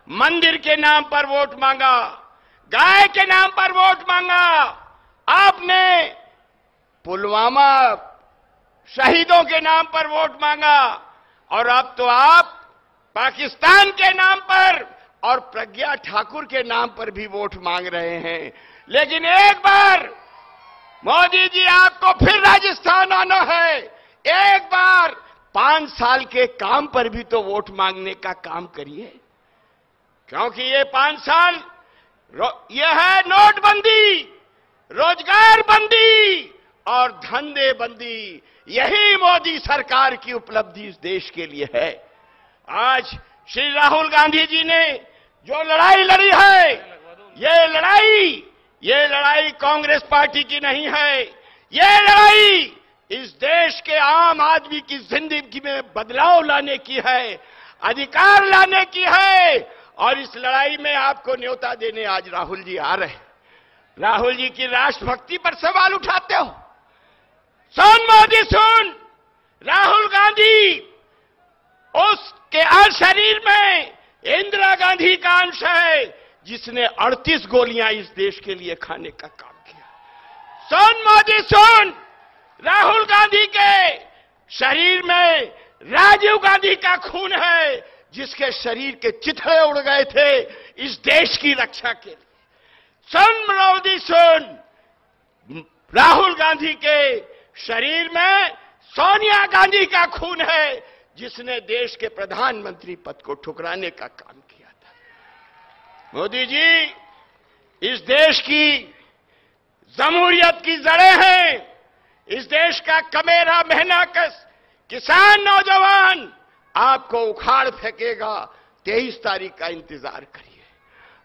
मंदिर के नाम पर वोट मांगा, गाय के नाम पर वोट मांगा, आपने पुलवामा शहीदों के नाम पर वोट मांगा, और अब तो आप पाकिस्तान के नाम पर और प्रज्ञा ठाकुर के नाम पर भी वोट मांग रहे हैं। लेकिन एक बार मोदी जी, आपको फिर राजस्थान आना है। एक बार 5 साल के काम पर भी तो वोट मांगने का काम करिए, क्योंकि ये 5 साल ये है नोटबंदी, रोजगार बंदी और धंधे बंदी। यही मोदी सरकार की उपलब्धि इस देश के लिए है। आज श्री राहुल गांधी जी ने जो लड़ाई लड़ी है, ये लड़ाई कांग्रेस पार्टी की नहीं है। ये लड़ाई इस देश के आम आदमी की जिंदगी में बदलाव लाने की है, अधिकार लाने की है। और इस लड़ाई में आपको न्योता देने आज राहुल जी आ रहे हैं। राहुल जी की राष्ट्रभक्ति पर सवाल उठाते हो। सुन मोदी सुन, राहुल गांधी उसके शरीर में इंदिरा गांधी का अंश है, जिसने 38 गोलियां इस देश के लिए खाने का काम किया। सुन मोदी सुन, राहुल गांधी के शरीर में राजीव गांधी का खून है, जिसके शरीर के चिथड़े उड़ गए थे इस देश की रक्षा के लिए। सुन मोदी सुन, राहुल गांधी के शरीर में सोनिया गांधी का खून है, जिसने देश के प्रधानमंत्री पद को ठुकराने का काम किया था। मोदी जी, इस देश की जमहूरियत की जड़ें हैं। इस देश का कमेरा मेहनत किसान नौजवान आपको उखाड़ फेंकेगा। 23 तारीख का इंतजार करिए।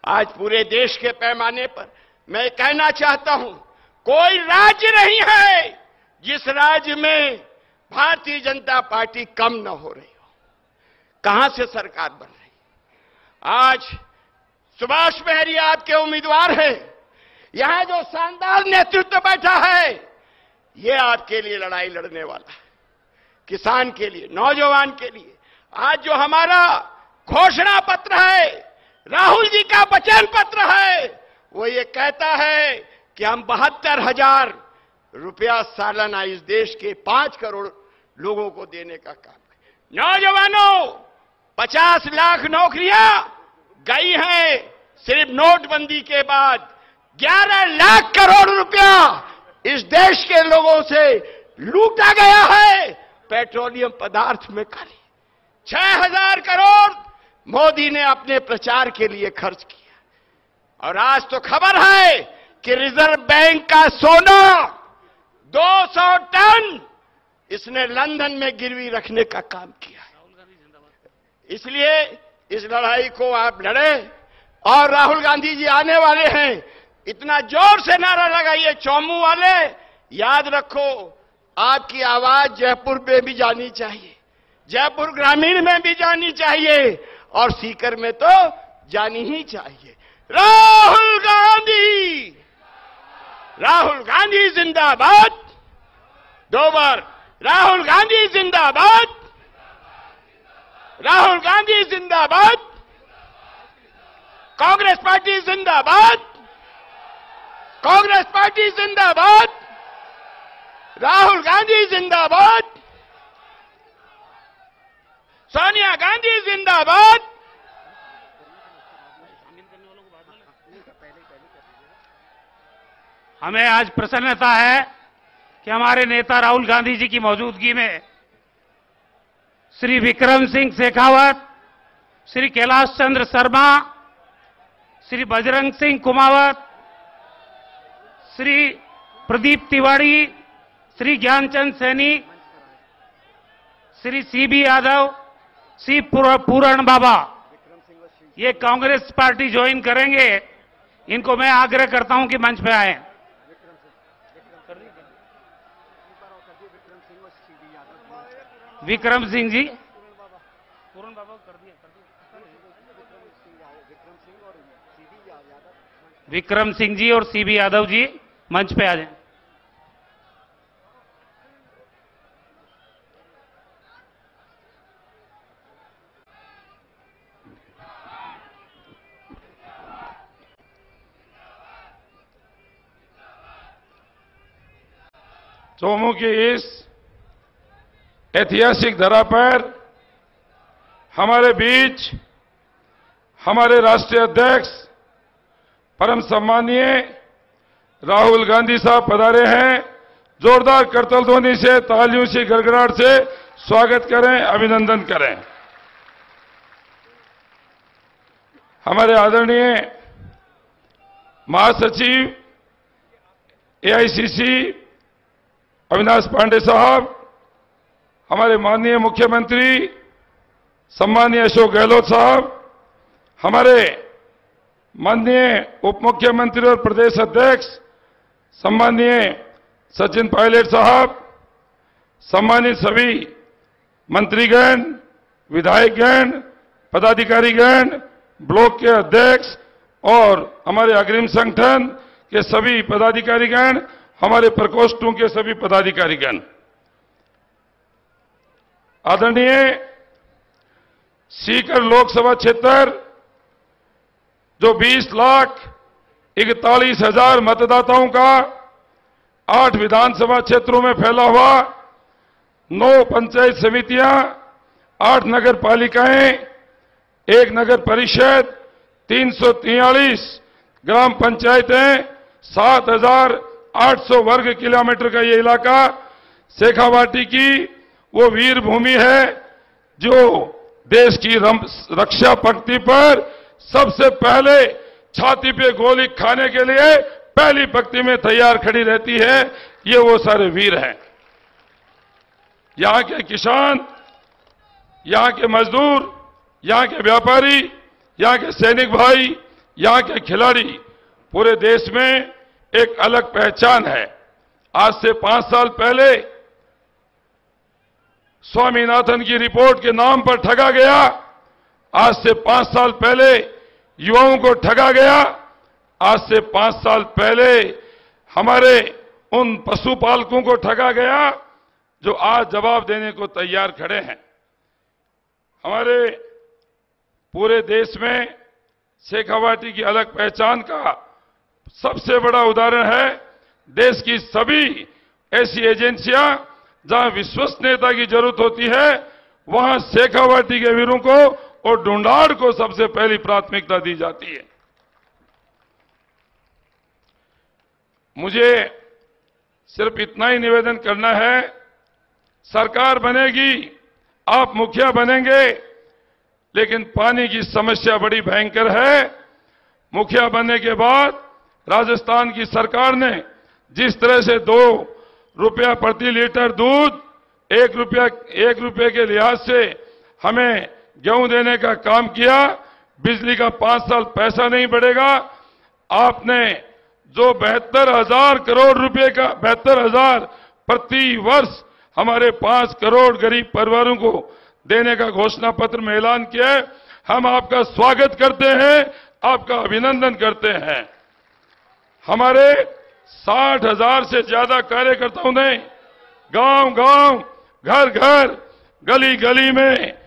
आज पूरे देश के पैमाने पर मैं कहना चाहता हूं, कोई राज्य नहीं है जिस राज्य में भारतीय जनता पार्टी कम न हो रही हो। कहां से सरकार बन रही? आज सुभाष महरी आपके उम्मीदवार हैं। यहां जो शानदार नेतृत्व बैठा है, ये आपके लिए लड़ाई लड़ने वाला है, किसान के लिए, नौजवान के लिए। आज जो हमारा घोषणा पत्र है, राहुल जी का वचन पत्र है, वो ये कहता है कि हम 72,000 रुपया सालाना इस देश के 5 करोड़ लोगों को देने का काम है। नौजवानों, 50 लाख नौकरियां गई हैं सिर्फ नोटबंदी के बाद। 11 लाख करोड़ रुपया इस देश के लोगों से लूटा गया है पेट्रोलियम पदार्थ में। खाली 6,000 करोड़ मोदी ने अपने प्रचार के लिए खर्च किया। और आज तो खबर है कि रिजर्व बैंक का सोना 200 टन इसने लंदन में गिरवी रखने का काम किया है। इसलिए इस लड़ाई को आप लड़े। और राहुल गांधी जी आने वाले हैं, इतना जोर से नारा लगाइए चौमू वाले। याद रखो, आपकी आवाज जयपुर में भी जानी चाहिए, जयपुर ग्रामीण में भी जानी चाहिए, और सीकर में तो जानी ही चाहिए। राहुल गांधी, राहुल गांधी जिंदाबाद। 2 बार राहुल गांधी जिंदाबाद, राहुल गांधी जिंदाबाद, कांग्रेस पार्टी जिंदाबाद, कांग्रेस पार्टी जिंदाबाद, राहुल गांधी जिंदाबाद, सोनिया गांधी जिंदाबाद। हमें आज प्रसन्नता है कि हमारे नेता राहुल गांधी जी की मौजूदगी में श्री विक्रम सिंह शेखावत, श्री कैलाश चंद्र शर्मा, श्री बजरंग सिंह कुमावत, श्री प्रदीप तिवारी, श्री ज्ञानचंद सैनी, श्री सीबी यादव, श्री पूरण बाबा, ये कांग्रेस पार्टी ज्वाइन करेंगे। इनको मैं आग्रह करता हूं कि मंच पे आए। विक्रम सिंह जी, पूरण बाबा कर दिया। विक्रम सिंह जी और सीबी यादव जी मंच पे आ जाएं। चोमू की इस ऐतिहासिक धरा पर हमारे बीच हमारे राष्ट्रीय अध्यक्ष परम सम्मानीय राहुल गांधी साहब पधारे हैं। जोरदार करतल ध्वनि से, तालियों से, गड़गड़ाहट से स्वागत करें, अभिनंदन करें। हमारे आदरणीय महासचिव एआईसीसी अविनाश पांडे साहब, हमारे माननीय मुख्यमंत्री सम्मानीय अशोक गहलोत साहब, हमारे माननीय उप मुख्यमंत्री और प्रदेश अध्यक्ष सम्मानीय सचिन पायलट साहब, सम्मानित सभी मंत्रीगण, विधायकगण, पदाधिकारीगण, ब्लॉक के अध्यक्ष और हमारे अग्रिम संगठन के सभी पदाधिकारीगण, हमारे प्रकोष्ठों के सभी पदाधिकारीगण, आदरणीय सीकर लोकसभा क्षेत्र जो 20,41,000 मतदाताओं का 8 विधानसभा क्षेत्रों में फैला हुआ, 9 पंचायत समितियां, 8 नगर पालिकाएं, 1 नगर परिषद, 343 ग्राम पंचायतें, 7,800 वर्ग किलोमीटर का ये इलाका शेखावाटी की वो वीर भूमि है जो देश की रक्षा पंक्ति पर सबसे पहले छाती पे गोली खाने के लिए पहली पंक्ति में तैयार खड़ी रहती है। ये वो सारे वीर हैं। यहां के किसान, यहां के मजदूर, यहां के व्यापारी, यहां के सैनिक भाई, यहां के खिलाड़ी, पूरे देश में एक अलग पहचान है। आज से 5 साल पहले स्वामीनाथन की रिपोर्ट के नाम पर ठगा गया। आज से 5 साल पहले युवाओं को ठगा गया। आज से 5 साल पहले हमारे उन पशुपालकों को ठगा गया जो आज जवाब देने को तैयार खड़े हैं। हमारे पूरे देश में शेखावाटी की अलग पहचान का सबसे बड़ा उदाहरण है देश की सभी ऐसी एजेंसियां जहां विश्वसनीयता की जरूरत होती है, वहां शेखावाटी के वीरों को और ढूंढाड़ को सबसे पहली प्राथमिकता दी जाती है। मुझे सिर्फ इतना ही निवेदन करना है, सरकार बनेगी, आप मुखिया बनेंगे, लेकिन पानी की समस्या बड़ी भयंकर है। मुखिया बनने के बाद राजस्थान की सरकार ने जिस तरह से 2 रुपया प्रति लीटर दूध, 1 रुपये के लिहाज से हमें गेहूं देने का काम किया, बिजली का 5 साल पैसा नहीं बढ़ेगा। आपने जो 72,000 करोड़ रुपए का 72,000 प्रति वर्ष हमारे 5 करोड़ गरीब परिवारों को देने का घोषणा पत्र में ऐलान किया है, हम आपका स्वागत करते हैं, आपका अभिनंदन करते हैं। हमारे 60,000 से ज्यादा कार्यकर्ताओं ने गांव-गांव, घर-घर, गली-गली में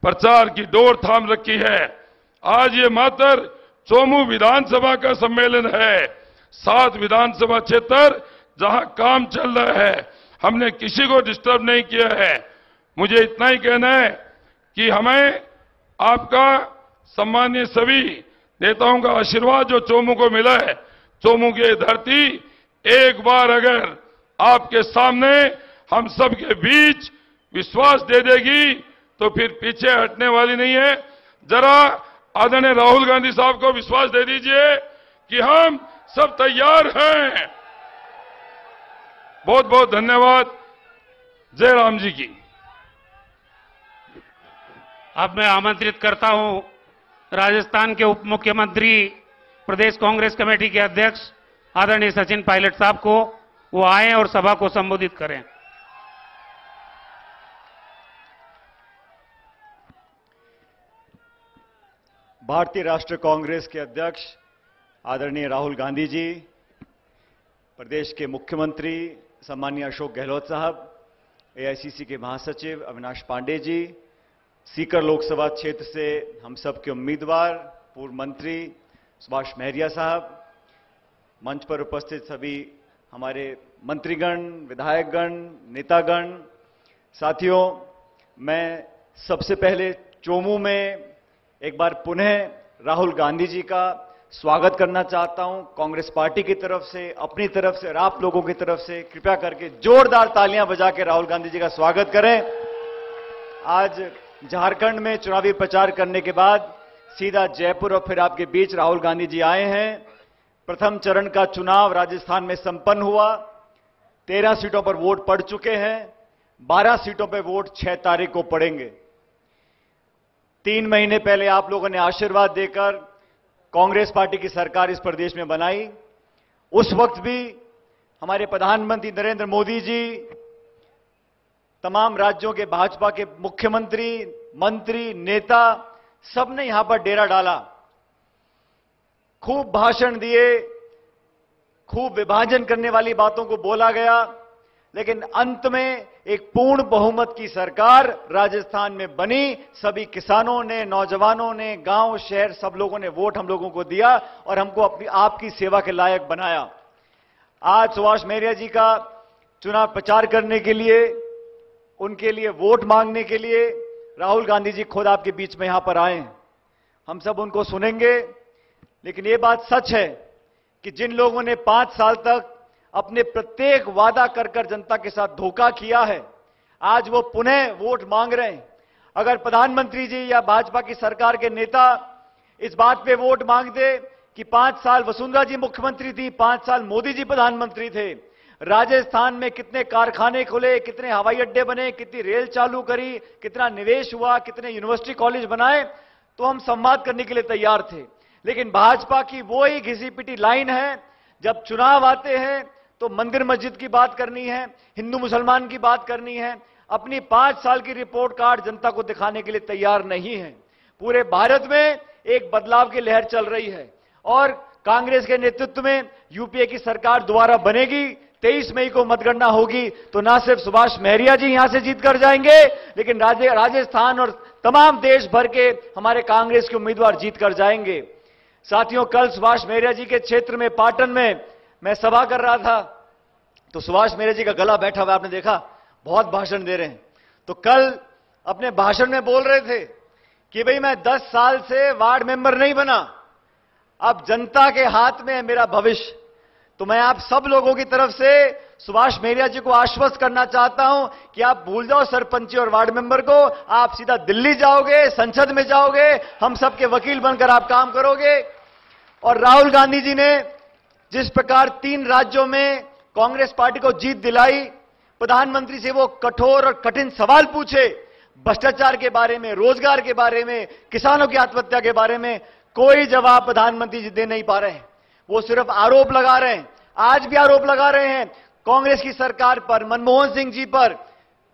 प्रचार की डोर थाम रखी है। आज ये मात्र चोमू विधानसभा का सम्मेलन है। 7 विधानसभा क्षेत्र जहां काम चल रहा है, हमने किसी को डिस्टर्ब नहीं किया है। मुझे इतना ही कहना है कि हमें आपका सम्मानीय सभी नेताओं का आशीर्वाद जो चोमू को मिला है, चोमू की धरती एक बार अगर आपके सामने हम सब के बीच विश्वास दे देगी तो फिर पीछे हटने वाली नहीं है। जरा आदरणीय राहुल गांधी साहब को विश्वास दे दीजिए कि हम सब तैयार हैं। बहुत बहुत धन्यवाद। जय राम जी की। अब मैं आमंत्रित करता हूं राजस्थान के उप मुख्यमंत्री, प्रदेश कांग्रेस कमेटी के अध्यक्ष आदरणीय सचिन पायलट साहब को, वो आए और सभा को संबोधित करें। भारतीय राष्ट्रीय कांग्रेस के अध्यक्ष आदरणीय राहुल गांधी जी, प्रदेश के मुख्यमंत्री सम्मानीय अशोक गहलोत साहब, एआईसीसी के महासचिव अविनाश पांडे जी, सीकर लोकसभा क्षेत्र से हम सब के उम्मीदवार पूर्व मंत्री सुभाष महरिया साहब, मंच पर उपस्थित सभी हमारे मंत्रीगण, विधायकगण, नेतागण, साथियों, मैं सबसे पहले चोमू में एक बार पुनः राहुल गांधी जी का स्वागत करना चाहता हूं। कांग्रेस पार्टी की तरफ से, अपनी तरफ से और आप लोगों की तरफ से कृपया करके जोरदार तालियां बजा के राहुल गांधी जी का स्वागत करें। आज झारखंड में चुनावी प्रचार करने के बाद सीधा जयपुर और फिर आपके बीच राहुल गांधी जी आए हैं। प्रथम चरण का चुनाव राजस्थान में संपन्न हुआ। 13 सीटों पर वोट पड़ चुके हैं। 12 सीटों पर वोट 6 तारीख को पड़ेंगे। 3 महीने पहले आप लोगों ने आशीर्वाद देकर कांग्रेस पार्टी की सरकार इस प्रदेश में बनाई। उस वक्त भी हमारे प्रधानमंत्री नरेंद्र मोदी जी, तमाम राज्यों के भाजपा के मुख्यमंत्री, मंत्री, नेता, सबने यहां पर डेरा डाला। खूब भाषण दिए, खूब विभाजन करने वाली बातों को बोला गया, लेकिन अंत में एक पूर्ण बहुमत की सरकार राजस्थान में बनी। सभी किसानों ने, नौजवानों ने, गांव, शहर, सब लोगों ने वोट हम लोगों को दिया और हमको अपनी आपकी सेवा के लायक बनाया। आज सुभाष मेहरिया जी का चुनाव प्रचार करने के लिए, उनके लिए वोट मांगने के लिए राहुल गांधी जी खुद आपके बीच में यहां पर आए हैं। हम सब उनको सुनेंगे, लेकिन यह बात सच है कि जिन लोगों ने 5 साल तक अपने प्रत्येक वादा कर कर जनता के साथ धोखा किया है, आज वो पुनः वोट मांग रहे हैं। अगर प्रधानमंत्री जी या भाजपा की सरकार के नेता इस बात पे वोट मांगते कि 5 साल वसुंधरा जी मुख्यमंत्री थी, 5 साल मोदी जी प्रधानमंत्री थे, राजस्थान में कितने कारखाने खुले, कितने हवाई अड्डे बने, कितनी रेल चालू करी, कितना निवेश हुआ, कितने यूनिवर्सिटी कॉलेज बनाए, तो हम संवाद करने के लिए तैयार थे। लेकिन भाजपा की वो ही घिसी पिटी लाइन है, जब चुनाव आते हैं तो मंदिर मस्जिद की बात करनी है, हिंदू मुसलमान की बात करनी है, अपनी 5 साल की रिपोर्ट कार्ड जनता को दिखाने के लिए तैयार नहीं है। पूरे भारत में एक बदलाव की लहर चल रही है और कांग्रेस के नेतृत्व में यूपीए की सरकार दोबारा बनेगी। 23 मई को मतगणना होगी तो ना सिर्फ सुभाष मेहरिया जी यहां से जीत कर जाएंगे, लेकिन राजस्थान और तमाम देश भर के हमारे कांग्रेस के उम्मीदवार जीत कर जाएंगे। साथियों, कल सुभाष मेहरिया जी के क्षेत्र में पाटन में मैं सभा कर रहा था, तो सुभाष मेहरिया जी का गला बैठा हुआ, आपने देखा, बहुत भाषण दे रहे हैं। तो कल अपने भाषण में बोल रहे थे कि भाई मैं 10 साल से वार्ड मेंबर नहीं बना, अब जनता के हाथ में है मेरा भविष्य। तो मैं आप सब लोगों की तरफ से सुभाष मेहरिया जी को आश्वस्त करना चाहता हूं कि आप भूल जाओ सरपंची और वार्ड मेंबर को, आप सीधा दिल्ली जाओगे, संसद में जाओगे, हम सबके वकील बनकर आप काम करोगे। और राहुल गांधी जी ने जिस प्रकार 3 राज्यों में कांग्रेस पार्टी को जीत दिलाई, प्रधानमंत्री से वो कठोर और कठिन सवाल पूछे, भ्रष्टाचार के बारे में, रोजगार के बारे में, किसानों की आत्महत्या के बारे में, कोई जवाब प्रधानमंत्री जी दे नहीं पा रहे हैं। वो सिर्फ आरोप लगा रहे हैं। आज भी आरोप लगा रहे हैं कांग्रेस की सरकार पर, मनमोहन सिंह जी पर।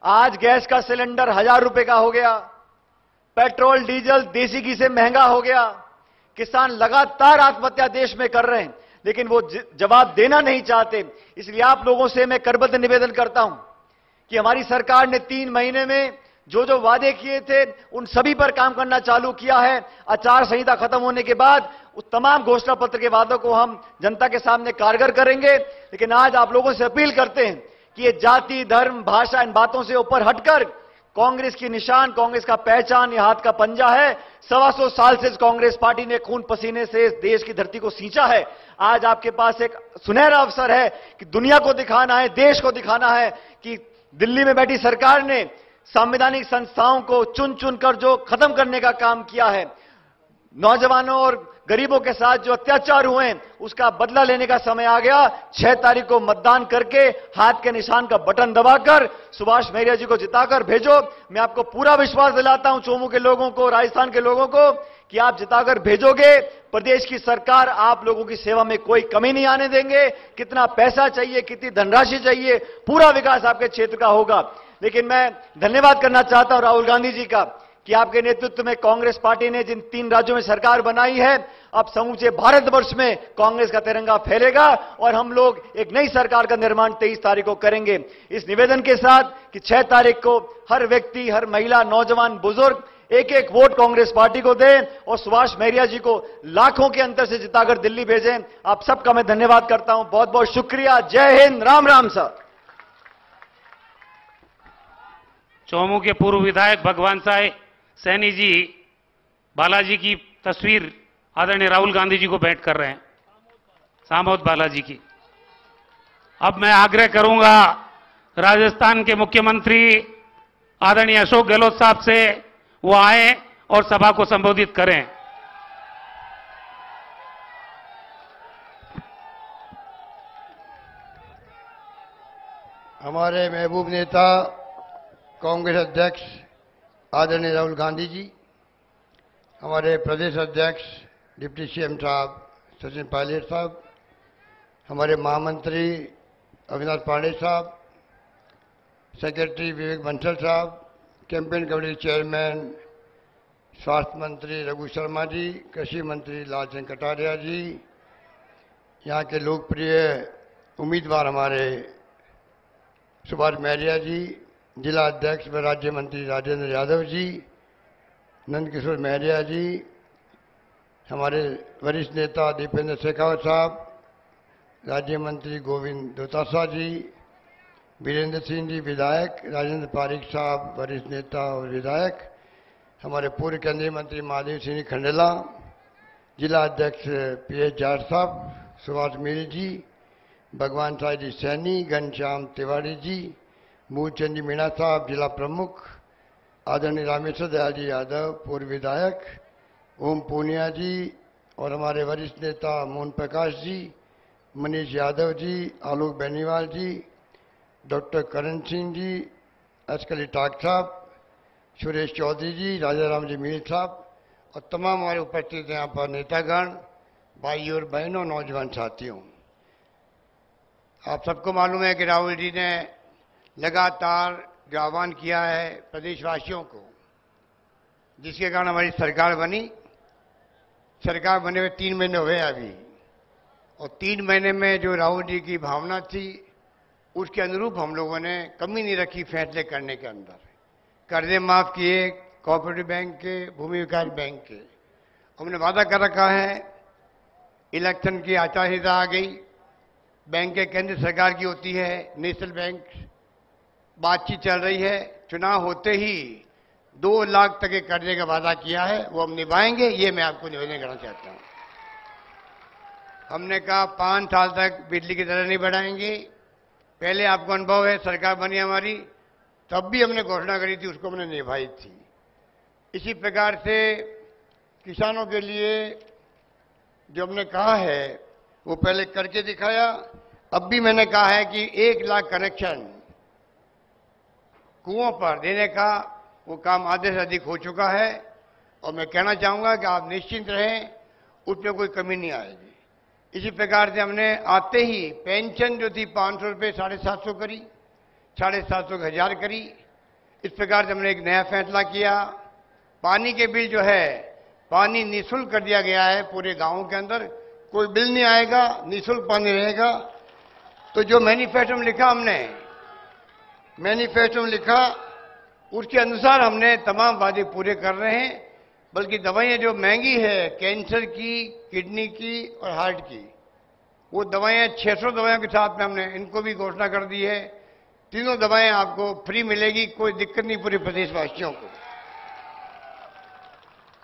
आज गैस का सिलेंडर 1000 रुपए का हो गया, पेट्रोल डीजल देसी घी से महंगा हो गया, किसान लगातार आत्महत्या देश में कर रहे हैं, लेकिन वो जवाब देना नहीं चाहते। इसलिए आप लोगों से मैं करबद्ध निवेदन करता हूं कि हमारी सरकार ने 3 महीने में जो जो वादे किए थे उन सभी पर काम करना चालू किया है। आचार संहिता खत्म होने के बाद उस तमाम घोषणा पत्र के वादों को हम जनता के सामने कारगर करेंगे। लेकिन आज आप लोगों से अपील करते हैं कि ये जाति, धर्म, भाषा, इन बातों से ऊपर हटकर कांग्रेस की निशान, कांग्रेस का पहचान, ये हाथ का पंजा है। 125 साल से कांग्रेस पार्टी ने खून पसीने से इस देश की धरती को सींचा है। आज आपके पास एक सुनहरा अवसर है कि दुनिया को दिखाना है, देश को दिखाना है कि दिल्ली में बैठी सरकार ने संवैधानिक संस्थाओं को चुन चुन कर जो खत्म करने का काम किया है, नौजवानों और गरीबों के साथ जो अत्याचार हुए उसका बदला लेने का समय आ गया। 6 तारीख को मतदान करके हाथ के निशान का बटन दबाकर सुभाष मेहरिया जी को जिताकर भेजो। मैं आपको पूरा विश्वास दिलाता हूं, चोमू के लोगों को, राजस्थान के लोगों को, कि आप जिताकर भेजोगे। प्रदेश की सरकार आप लोगों की सेवा में कोई कमी नहीं आने देंगे। कितना पैसा चाहिए, कितनी धनराशि चाहिए, पूरा विकास आपके क्षेत्र का होगा। लेकिन मैं धन्यवाद करना चाहता हूं राहुल गांधी जी का कि आपके नेतृत्व में कांग्रेस पार्टी ने जिन 3 राज्यों में सरकार बनाई है, अब समूचे भारतवर्ष में कांग्रेस का तिरंगा फहरेगा और हम लोग एक नई सरकार का निर्माण 23 तारीख को करेंगे। इस निवेदन के साथ कि 6 तारीख को हर व्यक्ति, हर महिला, नौजवान, बुजुर्ग एक एक वोट कांग्रेस पार्टी को दें और सुभाष महरिया जी को लाखों के अंतर से जिताकर दिल्ली भेजें। आप सबका मैं धन्यवाद करता हूं। बहुत बहुत शुक्रिया। जय हिंद। राम राम सर। चौमू के पूर्व विधायक भगवान साय सैनी जी बालाजी की तस्वीर आदरणीय राहुल गांधी जी को भेंट कर रहे हैं, सामोद बालाजी की। अब मैं आग्रह करूंगा राजस्थान के मुख्यमंत्री आदरणीय अशोक गहलोत साहब से वो आए और सभा को संबोधित करें। हमारे महबूब नेता कांग्रेस अध्यक्ष आदरणीय राहुल गांधी जी, हमारे प्रदेश अध्यक्ष डिप्टी सीएम साहब सचिन पायलट साहब, हमारे महामंत्री अविनाश पांडे साहब, सेक्रेटरी विवेक बंसल साहब, कैंपेन कमेटी चेयरमैन स्वास्थ्य मंत्री रघु शर्मा जी, कृषि मंत्री लालचंद कटारिया जी, यहाँ के लोकप्रिय उम्मीदवार हमारे सुभाष महरिया जी, जिला अध्यक्ष व राज्य मंत्री राजेंद्र यादव जी, नंदकिशोर महरिया जी, हमारे वरिष्ठ नेता दीपेंद्र शेखावत साहब, राज्य मंत्री गोविंद दोतासा जी, वीरेंद्र सिंह जी विधायक, राजेंद्र पारिक साहब वरिष्ठ नेता और विधायक, हमारे पूर्व केंद्रीय मंत्री महादेव सिंह खंडेला, जिला अध्यक्ष पीएच जाट साहब, सुभाष मीरी जी, भगवान साय जी सैनी, घनश्याम तिवारी जी, मूलचंद जी मीणा साहब जिला प्रमुख, आदरणीय रामेश्वर दयाल जी यादव पूर्व विधायक, ओम पूनिया जी और हमारे वरिष्ठ नेता मोहन प्रकाश जी, मनीष यादव जी, आलोक बेनीवाल जी, डॉक्टर करण सिंह जी, अस्कली टाक साहब, सुरेश चौधरी जी, राजा राम जी मीर साहब और तमाम हमारे उपस्थित यहाँ पर नेतागण, भाई और बहनों, नौजवान साथियों। आप सबको मालूम है कि राहुल जी ने लगातार जो आह्वान किया है प्रदेशवासियों को, जिसके कारण हमारी सरकार बनी। सरकार बने हुए 3 महीने हुए अभी, और 3 महीने में जो राहुल जी की भावना थी उसके अनुरूप हम लोगों ने कमी नहीं रखी फैसले करने के अंदर। कर्जे माफ किए कोऑपरेटिव बैंक के, भूमि विकास बैंक के। हमने वादा कर रखा है, इलेक्शन की आचार संहिता आ गई, बैंक केंद्र सरकार की होती है, नेशनल बैंक, बातचीत चल रही है। चुनाव होते ही 2 लाख तक के कर्जे का वादा किया है, वो हम निभाएंगे। ये मैं आपको निवेदन करना चाहता हूं। हमने कहा 5 साल तक बिजली की दरें नहीं बढ़ाएंगे। पहले आपको अनुभव है, सरकार बनी हमारी, तब भी हमने घोषणा करी थी, उसको हमने निभाई थी। इसी प्रकार से किसानों के लिए जो हमने कहा है वो पहले करके दिखाया। अब भी मैंने कहा है कि 1 लाख कनेक्शन कुओं पर देने का वो काम आधे से अधिक हो चुका है, और मैं कहना चाहूंगा कि आप निश्चिंत रहें, उसमें कोई कमी नहीं आएगी। इसी प्रकार से हमने आते ही पेंशन जो थी 500 रुपये 750 करी, 750 का 1000 करी। इस प्रकार से हमने एक नया फैसला किया। पानी के बिल जो है, पानी निःशुल्क कर दिया गया है पूरे गांवों के अंदर, कोई बिल नहीं आएगा, निःशुल्क पानी रहेगा। तो जो मैनिफेस्टो में लिखा, हमने मैनिफेस्टो में लिखा, उसके अनुसार हमने तमाम वादे पूरे कर रहे हैं। बल्कि दवाइयां जो महंगी है, कैंसर की, किडनी की और हार्ट की, वो दवाइयां 600 दवाइयों के साथ में हमने इनको भी घोषणा कर दी है। तीनों दवाएं आपको फ्री मिलेगी, कोई दिक्कत नहीं पूरे प्रदेशवासियों को।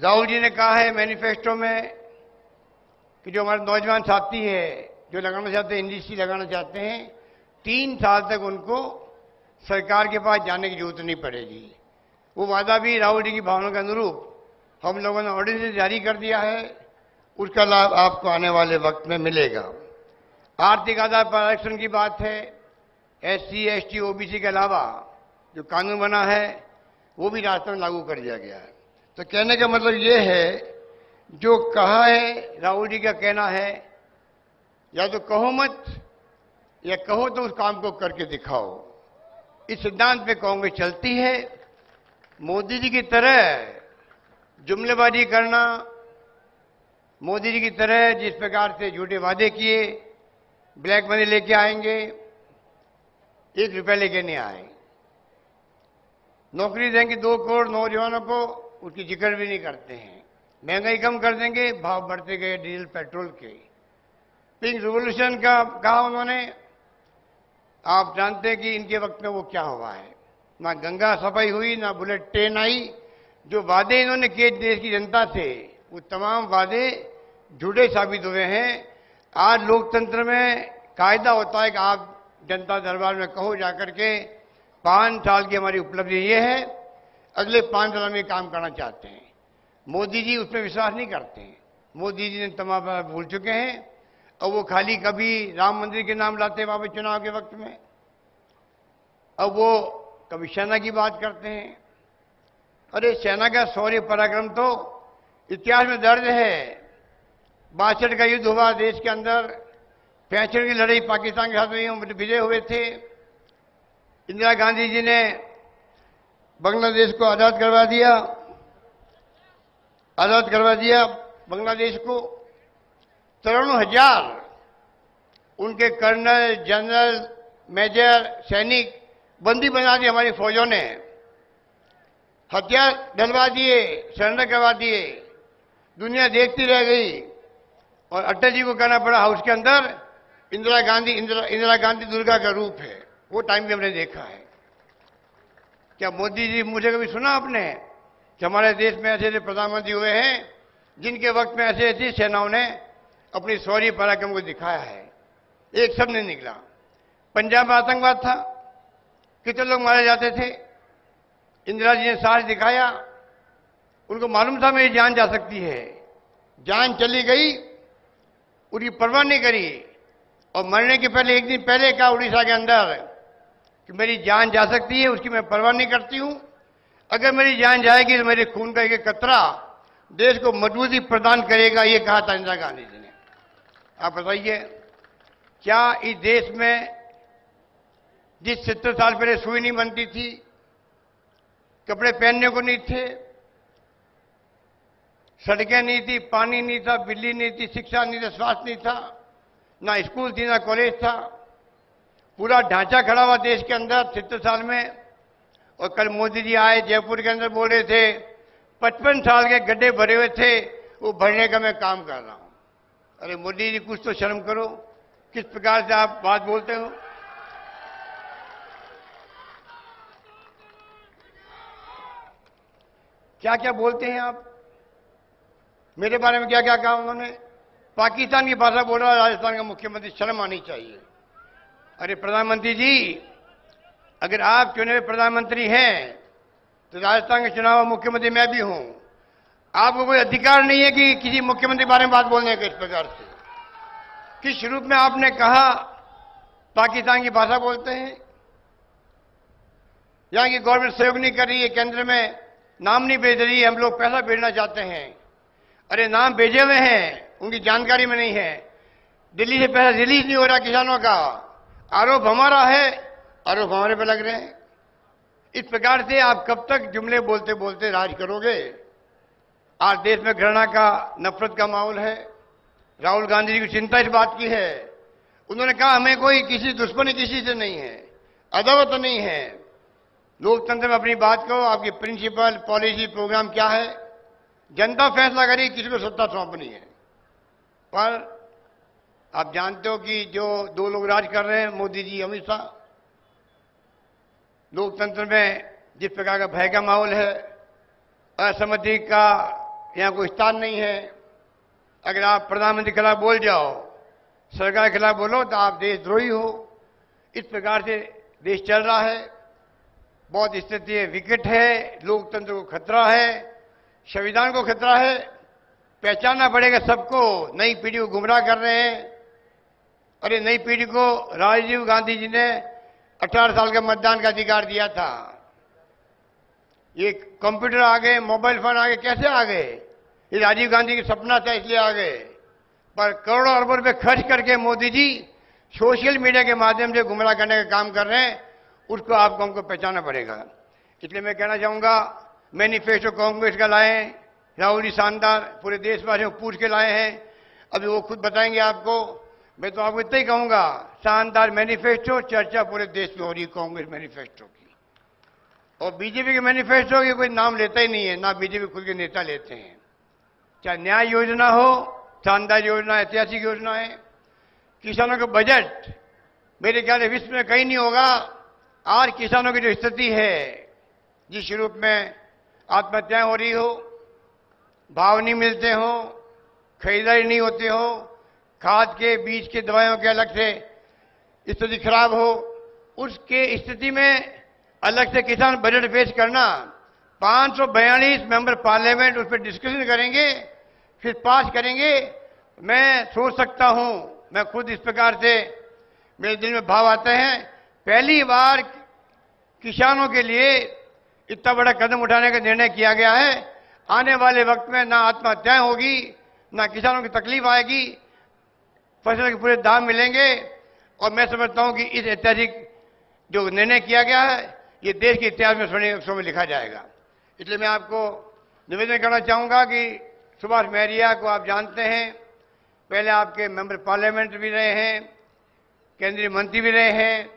राहुल जी ने कहा है मैनिफेस्टो में कि जो हमारे नौजवान साथी है जो लगाना चाहते हैं, इंडस्ट्री लगाना चाहते हैं, 3 साल तक उनको सरकार के पास जाने की जरूरत नहीं पड़ेगी। वो वादा भी राहुल जी की भावना के अनुरूप हम लोगों ने ऑर्डिनेंस जारी कर दिया है, उसका लाभ आपको आने वाले वक्त में मिलेगा। आर्थिक आधार पर आरक्षण की बात है, SC, ST, OBC के अलावा जो कानून बना है वो भी राजस्थान में लागू कर दिया गया है। तो कहने का मतलब ये है, जो कहा है राहुल जी का कहना है, या तो कहो मत, या कहो तो उस काम को करके दिखाओ। इस सिद्धांत पे कांग्रेस चलती है। मोदी जी की तरह जुमलेबाजी करना, मोदी जी की तरह जिस प्रकार से झूठे वादे किए, ब्लैक मनी लेके आएंगे, 1 रुपया लेके नहीं आए। नौकरी देंगे 2 करोड़ नौजवानों को, उसकी जिक्र भी नहीं करते हैं। महंगाई कम कर देंगे, भाव बढ़ते गए डीजल पेट्रोल के। पिंक रिवॉल्यूशन का कहा उन्होंने, आप जानते हैं कि इनके वक्त में वो क्या हुआ है। ना गंगा सफाई हुई, ना बुलेट ट्रेन आई। जो वादे इन्होंने किए देश की जनता से, वो तमाम वादे झूठे साबित हुए हैं। आज लोकतंत्र में कायदा होता है कि आप जनता दरबार में कहो जाकर के 5 साल की हमारी उपलब्धि ये है, अगले 5 साल में काम करना चाहते हैं। मोदी जी उसमें विश्वास नहीं करते हैं। मोदी जी ने तमाम बात भूल चुके हैं और वो खाली कभी राम मंदिर के नाम लाते हैं वापस चुनाव के वक्त में, अब वो कभी सेना की बात करते हैं। अरे सेना का शौर्य पराक्रम तो इतिहास में दर्ज है। 62 का युद्ध हुआ देश के अंदर, 65 की लड़ाई पाकिस्तान के साथ हुई, विजय हुए थे। इंदिरा गांधी जी ने बांग्लादेश को आजाद करवा दिया बांग्लादेश को। 53,000 उनके कर्नल, जनरल, मेजर, सैनिक बंदी बना दिए हमारी फौजों ने, हथियार डलवा दिए, सरेंडर करवा दिए। दुनिया देखती रह गई और अटल जी को कहना पड़ा हाउस के अंदर, इंदिरा गांधी दुर्गा का रूप है। वो टाइम भी हमने देखा है। क्या मोदी जी मुझे कभी सुना आपने कि हमारे देश में ऐसे ऐसे प्रधानमंत्री हुए हैं जिनके वक्त में ऐसे ऐसी सेनाओं ने अपनी शौर्य पराक्रम को दिखाया है? एक शब्द नहीं निकला। पंजाब में आतंकवाद था, कितने लोग मारे जाते थे। इंदिरा जी ने साहस दिखाया, उनको मालूम था मेरी जान जा सकती है। जान चली गई, उनकी परवाह नहीं करी और मरने के पहले एक दिन पहले कहा उड़ीसा के अंदर कि मेरी जान जा सकती है, उसकी मैं परवाह नहीं करती हूं। अगर मेरी जान जाएगी तो मेरे खून का एक कतरा देश को मजबूती प्रदान करेगा, ये कहा था इंदिरा गांधी जी ने। आप बताइए, क्या इस देश में जिस 70 साल पहले सुई नहीं बनती थी, कपड़े पहनने को नहीं थे, सड़कें नहीं थी, पानी नहीं था, बिजली नहीं थी, शिक्षा नहीं था, स्वास्थ्य नहीं था, ना स्कूल थी, ना कॉलेज था, पूरा ढांचा खड़ा हुआ देश के अंदर 70 साल में। और कल मोदी जी आए जयपुर के अंदर, बोल रहे थे 55 साल के गड्ढे भरे हुए थे, वो भरने का मैं काम कर रहा हूं। अरे मोदी जी, कुछ तो शर्म करो, किस प्रकार से आप बात बोलते हो। क्या क्या बोलते हैं आप, मेरे बारे में क्या क्या कहा उन्होंने। पाकिस्तान की भाषा बोल रहा राजस्थान का मुख्यमंत्री, शर्म आनी चाहिए। अरे प्रधानमंत्री जी, अगर आप चुने हुए प्रधानमंत्री हैं तो राजस्थान के चुनाव मुख्यमंत्री मैं भी हूं। आपको कोई अधिकार नहीं है कि किसी मुख्यमंत्री के बारे में बात बोलने का। इस प्रकार से किस रूप में आपने कहा पाकिस्तान की भाषा बोलते हैं। यहां की गवर्नमेंट सहयोग नहीं कर रही है, केंद्र में नाम नहीं भेज रही है, हम लोग पैसा भेजना चाहते हैं। अरे नाम भेजे हुए हैं, उनकी जानकारी में नहीं है। दिल्ली से पैसा रिलीज नहीं हो रहा किसानों का, आरोप हमारा है, आरोप हमारे पे लग रहे हैं। इस प्रकार से आप कब तक जुमले बोलते बोलते राज करोगे। आज देश में घृणा का, नफरत का माहौल है। राहुल गांधी जी की चिंता इस बात की है, उन्होंने कहा हमें कोई किसी दुश्मनी किसी से नहीं है, अदावत नहीं है। लोकतंत्र में अपनी बात करो, आपकी प्रिंसिपल, पॉलिसी, प्रोग्राम क्या है, जनता फैसला करेगी किसी को सत्ता सौंपनी है। पर आप जानते हो कि जो 2 लोग राज कर रहे हैं, मोदी जी, अमित शाह, लोकतंत्र में जिस प्रकार का भय का माहौल है, असहमति का यहां कोई स्थान नहीं है। अगर आप प्रधानमंत्री के खिलाफ बोल जाओ, सरकार के खिलाफ बोलो तो आप देशद्रोही हो। इस प्रकार से देश चल रहा है। बहुत स्थिति विकट है, लोकतंत्र को खतरा है, संविधान को खतरा है। पहचानना पड़ेगा सबको। नई पीढ़ी को गुमराह कर रहे हैं। अरे नई पीढ़ी को राजीव गांधी जी ने 18 साल का मतदान का अधिकार दिया था। ये कंप्यूटर आ गए, मोबाइल फोन आ गए, कैसे आ गए? ये राजीव गांधी का सपना था इसलिए आ गए। पर करोड़ों अरबों रुपए खर्च करके मोदी जी सोशल मीडिया के माध्यम से गुमराह करने का काम कर रहे हैं। उसको आपको हमको पहचानना पड़ेगा। इसलिए मैं कहना चाहूंगा, मैनिफेस्टो कांग्रेस का लाए, राहुल जी शानदार, पूरे देशवासियों को पूछ के लाए हैं। अभी वो खुद बताएंगे आपको। मैं तो आपको इतना ही कहूंगा, शानदार मैनिफेस्टो, चर्चा पूरे देश में हो रही है कांग्रेस मैनिफेस्टो की। और बीजेपी के मैनिफेस्टो के कोई नाम लेता ही नहीं है, ना बीजेपी खुद के नेता लेते हैं। चाहे न्याय योजना हो, शानदार योजना, ऐतिहासिक योजना है। किसानों का बजट मेरे ख्याल से विश्व में कहीं नहीं होगा। आज किसानों की जो स्थिति है, जिस रूप में आत्महत्याएं हो रही हो, भाव नहीं मिलते हो, खरीदारी नहीं होती हो, खाद के बीज के दवाइयों के अलग से स्थिति खराब हो, उसके स्थिति में अलग से किसान बजट पेश करना, 542 मेंबर पार्लियामेंट उस पर डिस्कशन करेंगे, फिर पास करेंगे। मैं सोच सकता हूं, मैं खुद इस प्रकार से मेरे दिल में भाव आते हैं, पहली बार किसानों के लिए इतना बड़ा कदम उठाने का निर्णय किया गया है। आने वाले वक्त में ना आत्महत्याएं होगी, ना किसानों की तकलीफ आएगी, फसल के पूरे दाम मिलेंगे। और मैं समझता हूं कि इस ऐतिहासिक जो निर्णय किया गया है, ये देश के इतिहास में स्वर्ण अक्षरों में लिखा जाएगा। इसलिए मैं आपको निवेदन करना चाहूंगा कि सुभाष महरिया को आप जानते हैं, पहले आपके मेंबर पार्लियामेंट भी रहे हैं, केंद्रीय मंत्री भी रहे हैं।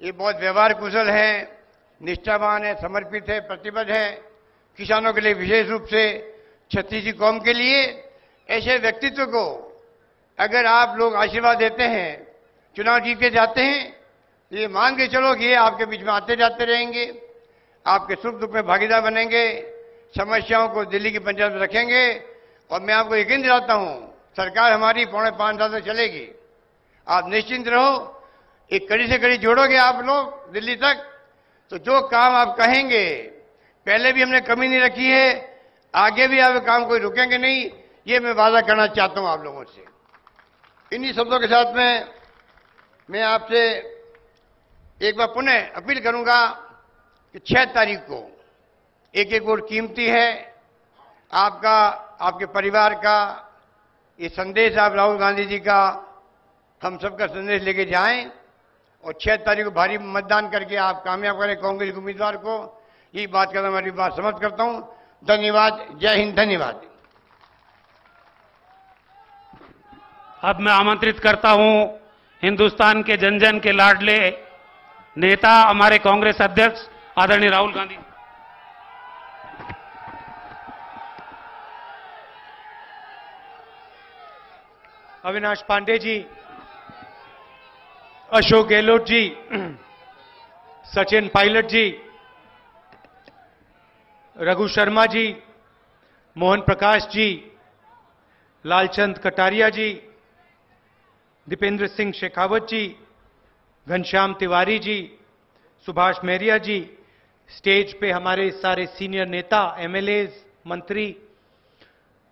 ये बहुत व्यवहार कुशल हैं, निष्ठावान है, समर्पित है, प्रतिबद्ध है किसानों के लिए, विशेष रूप से छत्तीसी कौम के लिए। ऐसे व्यक्तित्व को अगर आप लोग आशीर्वाद देते हैं, चुनाव जीत के जाते हैं, ये मान के चलो कि ये आपके बीच में आते जाते रहेंगे, आपके सुख दुख में भागीदार बनेंगे, समस्याओं को दिल्ली की पंचायत में रखेंगे। और मैं आपको यकीन दिलाता हूं, सरकार हमारी 4.5 साल तक चलेगी। आप निश्चिंत रहो, एक कड़ी से कड़ी जोड़ोगे आप लोग दिल्ली तक, तो जो काम आप कहेंगे, पहले भी हमने कमी नहीं रखी है, आगे भी आप काम कोई रुकेंगे नहीं, ये मैं वादा करना चाहता हूं आप लोगों से। इन्हीं शब्दों के साथ में मैं आपसे एक बार पुनः अपील करूंगा कि 6 तारीख को एक वोट कीमती है। आपका, आपके परिवार का ये संदेश, आप राहुल गांधी जी का, हम सबका संदेश लेके जाएं और 6 तारीख को भारी मतदान करके आप कामयाब करें कांग्रेस के उम्मीदवार को। ये बात करना, मेरी बात समाप्त करता हूं। धन्यवाद। जय हिंद। धन्यवाद। अब मैं आमंत्रित करता हूं हिंदुस्तान के जन जन के लाडले नेता, हमारे कांग्रेस अध्यक्ष आदरणीय राहुल गांधी। अविनाश पांडे जी, अशोक गहलोत जी, सचिन पायलट जी, रघु शर्मा जी, मोहन प्रकाश जी, लालचंद कटारिया जी, दीपेंद्र सिंह शेखावत जी, घनश्याम तिवारी जी, सुभाष महरिया जी, स्टेज पे हमारे सारे सीनियर नेता, एमएलएज, मंत्री,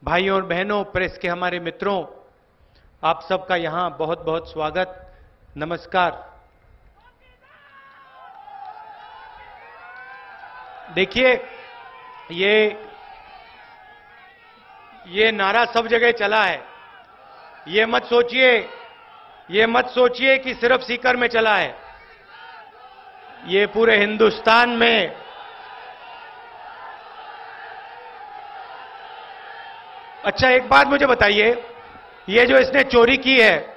भाइयों और बहनों, प्रेस के हमारे मित्रों, आप सबका यहां बहुत बहुत स्वागत, नमस्कार। देखिए, ये नारा सब जगह चला है। ये मत सोचिए कि सिर्फ सीकर में चला है। ये पूरे हिंदुस्तान में अच्छा, एक बात मुझे बताइए, ये जो इसने चोरी की है,